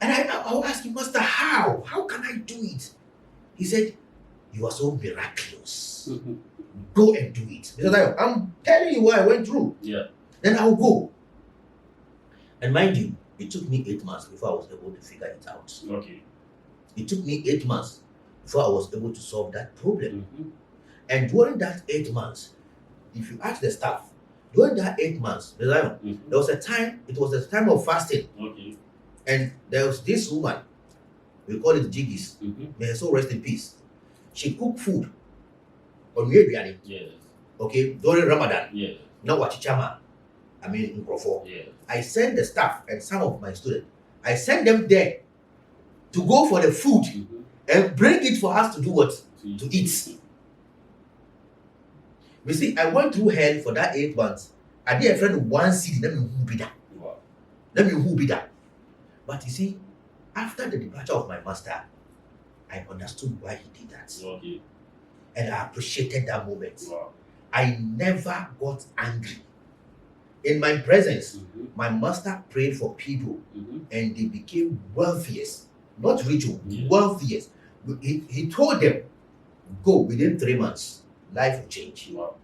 S2: And I will ask him, Master, how? How can I do it? He said, you are so miraculous.
S1: Mm-hmm.
S2: Go and do it. Because I'm telling you what I went through.
S1: Yeah.
S2: Then I will go. And mind you, it took me 8 months before I was able to figure it out.
S1: Okay.
S2: It took me 8 months before I was able to solve that problem.
S1: Mm-hmm.
S2: And during that 8 months, if you ask the staff, during that 8 months, there was a time, it was a time of fasting.
S1: Okay.
S2: And there was this woman, we call it Jiggies,
S1: Mm-hmm.
S2: may her soul rest in peace. She cooked food on Biryani,
S1: Yes.
S2: okay, during Ramadan.
S1: Yes.
S2: Now Wachichama, I mean in Krofo.
S1: Yes.
S2: I sent the staff and some of my students, I sent them there to go for the food
S1: Mm-hmm.
S2: and bring it for us to do what? To eat. You see, I went through hell for that 8 months. I did a friend one seed, let me who be that.
S1: Wow.
S2: Let me who be that. But you see, after the departure of my master, I understood why he did that.
S1: Okay.
S2: And I appreciated that moment.
S1: Wow.
S2: I never got angry. In my presence,
S1: Mm-hmm.
S2: my master prayed for people
S1: Mm-hmm.
S2: and they became wealthiest. Not rich,
S1: Yeah.
S2: wealthiest. He told them, go within 3 months, life will change.
S1: Wow.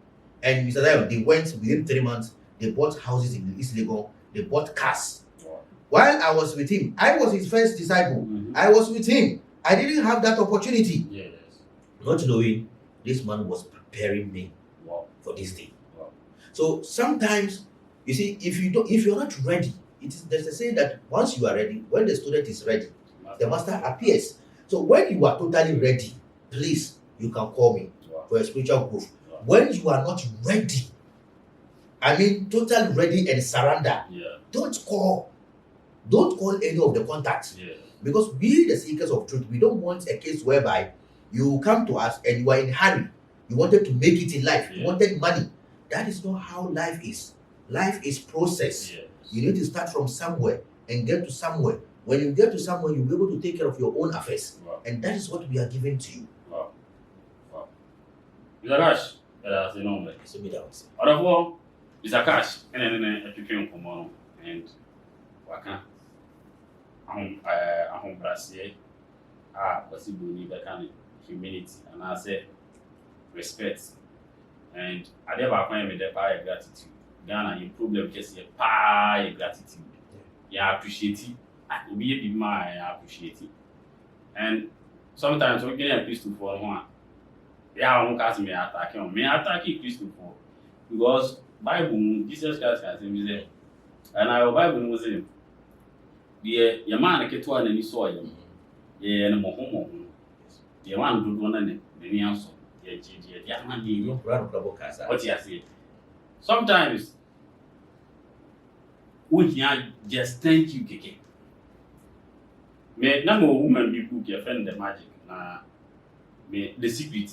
S2: And Mr. Zion, they went within 3 months, they bought houses in East Legon, they bought cars.
S1: Wow.
S2: While I was with him, I was his first disciple.
S1: Mm-hmm.
S2: I was with him. I didn't have that opportunity.
S1: Yes.
S2: Not knowing this man was preparing me
S1: Wow.
S2: for this day.
S1: Wow.
S2: So sometimes, you see, if you're not ready, there's a saying that once you are ready, when the student is ready, the master appears. So when you are totally ready, please, you can call me
S1: Wow.
S2: for a spiritual growth.
S1: Wow.
S2: When you are not ready, I mean totally ready and surrender,
S1: Yeah.
S2: don't call any of the contacts.
S1: Yeah.
S2: Because we, the seekers of truth, we don't want a case whereby you come to us and you are in a hurry. You wanted to make it in life. You
S1: Yeah.
S2: wanted money. That is not how life is. Life is process.
S1: Yes.
S2: You need to start from somewhere and get to somewhere. When you get to somewhere, you'll be able to take care of your own affairs.
S1: Wow.
S2: And that is what we are giving to you.
S1: Wow. Wow. Mr. Cash, that's the number.
S2: So be that.
S1: Therefore, Mr. Cash, and then a picture come and waka. Ahom Brassier, possible need that kind of humility and I say respect. And I never find me there by gratitude. Ghana, your problem just a pie gratitude. Yeah, I appreciate it. I will be a big man, I appreciate it. And sometimes we get a Christian for one. Yeah, I won't ask me attacking on me. Attacking Christian for because Bible, Jesus Christ has him. And our Bible knows him. The man get one and you saw him. Yeah, and more home. The one do one and the answer. Yeah, man, you what you say. Sometimes we can just thank you, Keke. Me na mo woman be book your friend the magic na me the secret.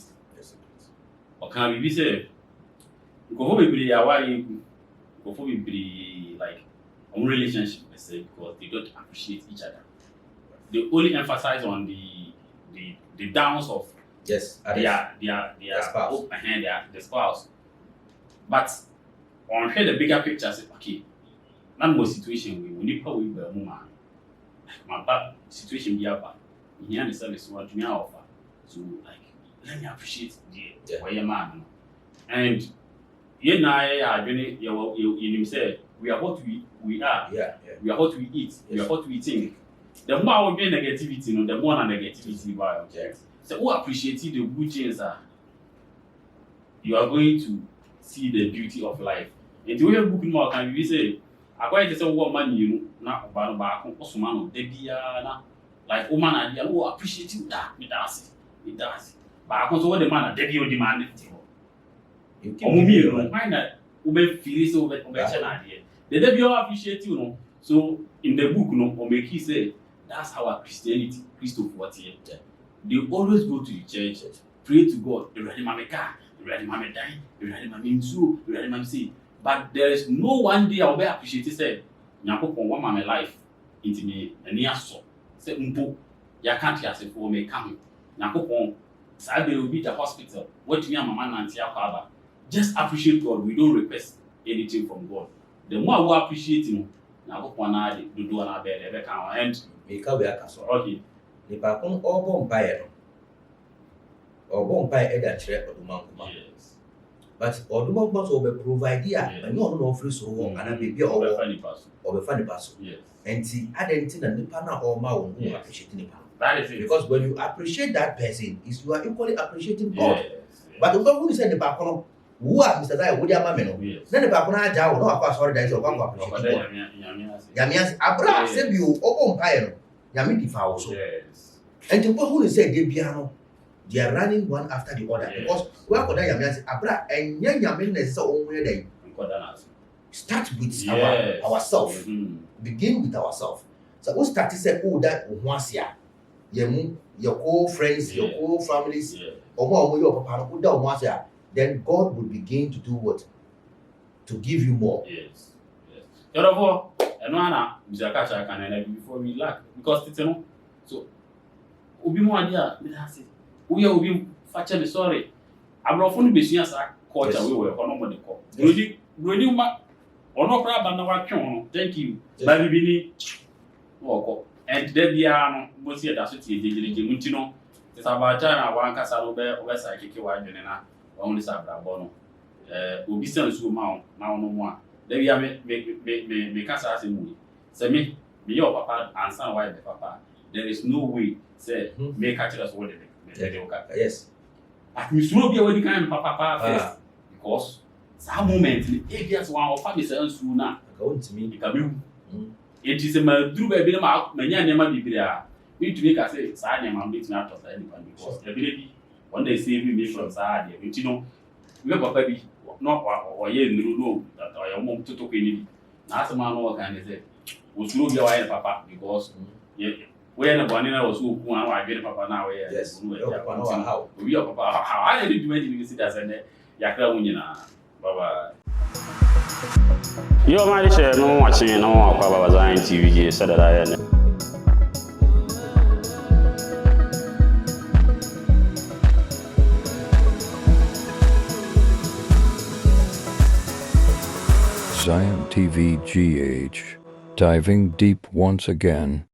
S1: O can be say go for be ya why go for be like on relationship say because they don't appreciate each other. They only emphasize on the downs of
S2: Yes.
S1: their
S2: spouse.
S1: The spouse. But on here the bigger picture say, okay, not more situation we need we be woman. My bad situation be about. Here the service what me offer. So like let me appreciate the where your man. And you know I you say we are what we are.
S2: Yeah.
S1: We are what we eat. We are what we think. The more we get negativity, the more negativity we are. So who appreciate the good things you are going to see the beauty of life. And the way you book more can be say, I quite say what man you na about Osman Debiana like woman and who appreciate you that it does. But I consider what the man Debio demanded. You mind that we feel so over idea. The Debio appreciate you know. So in the book, Omeki say that's how Christianity, Christopher here. They always go to the church, pray to God, but there is no one day I'll be appreciated. Say, Nyako for one my life into me and near so. Say, ya can't hear say for me come. Nyako for Saturday will be the hospital. What me and my man and Tia just appreciate God. We don't request anything from God. The more we appreciate him, Nyako for na do na bed and
S2: Make up your castle.
S1: Okay.
S2: The Pacon or Bombay or Bombay Edda Chair or Dumanguma.
S1: Yes.
S2: But or Dumang must over provide here, and not no free so and a baby or
S1: funny person.
S2: Or a funny person.
S1: Yes.
S2: And see, I didn't and the panel or Mount who appreciate the panel.
S1: That is it.
S2: Because when you appreciate that person, is you are equally appreciating God.
S1: Yes.
S2: But the one who said the Pacon, who are Mr. Zai, would your mamma?
S1: Yes.
S2: Then the Pacona Jow, no, of course, sorry, there is a one appreciate. Yamias Abra save you or Umpire. Yamiti Fowls.
S1: Yes.
S2: And to who say they piano, they are running one after the other.
S1: Yes.
S2: Because where could I Yamias Abra and Yamin is so only they start with ourselves.
S1: Mm-hmm.
S2: Begin with ourselves. So we start to say, oh, that once here, your co-friends, your co-families, or more your papa, put down once here, then God will begin to do what? To give you more.
S1: Yes. Therefore, and one Bisa Kacha can before we lack because it's no. So, Ubi more idea, we are being factually sorry. I'm not funny business culture we were on the call. Really, or no problem, thank you. Baby Bini, and then the arm was here that's what you did. It's about time one castle over psychic wine only Sabra Bono. Ubi sends you mount now no more. There we are make us as a movie. Say me your papa and son why the papa. There is no way say make catch us what they
S2: Yes.
S1: But we should be already kind of papa first because some moment if there's one of family says sooner
S2: Going to me,
S1: you can be. It is a do baby many never be there. We need to make us say sign and beat me out of anyone because the baby one day save me from Sadia, which you know, remember baby. Not or ye no that I am to talk any. Now, some man what can say? We slow your way, papa, because when a banana was so cool, I get papa now. Yes, how we are papa. How I did do anything to us and Yakra Unina. Bye bye. You might share no watching no about ZionTv, said that I am.
S3: ZionTv GH, diving deep once again.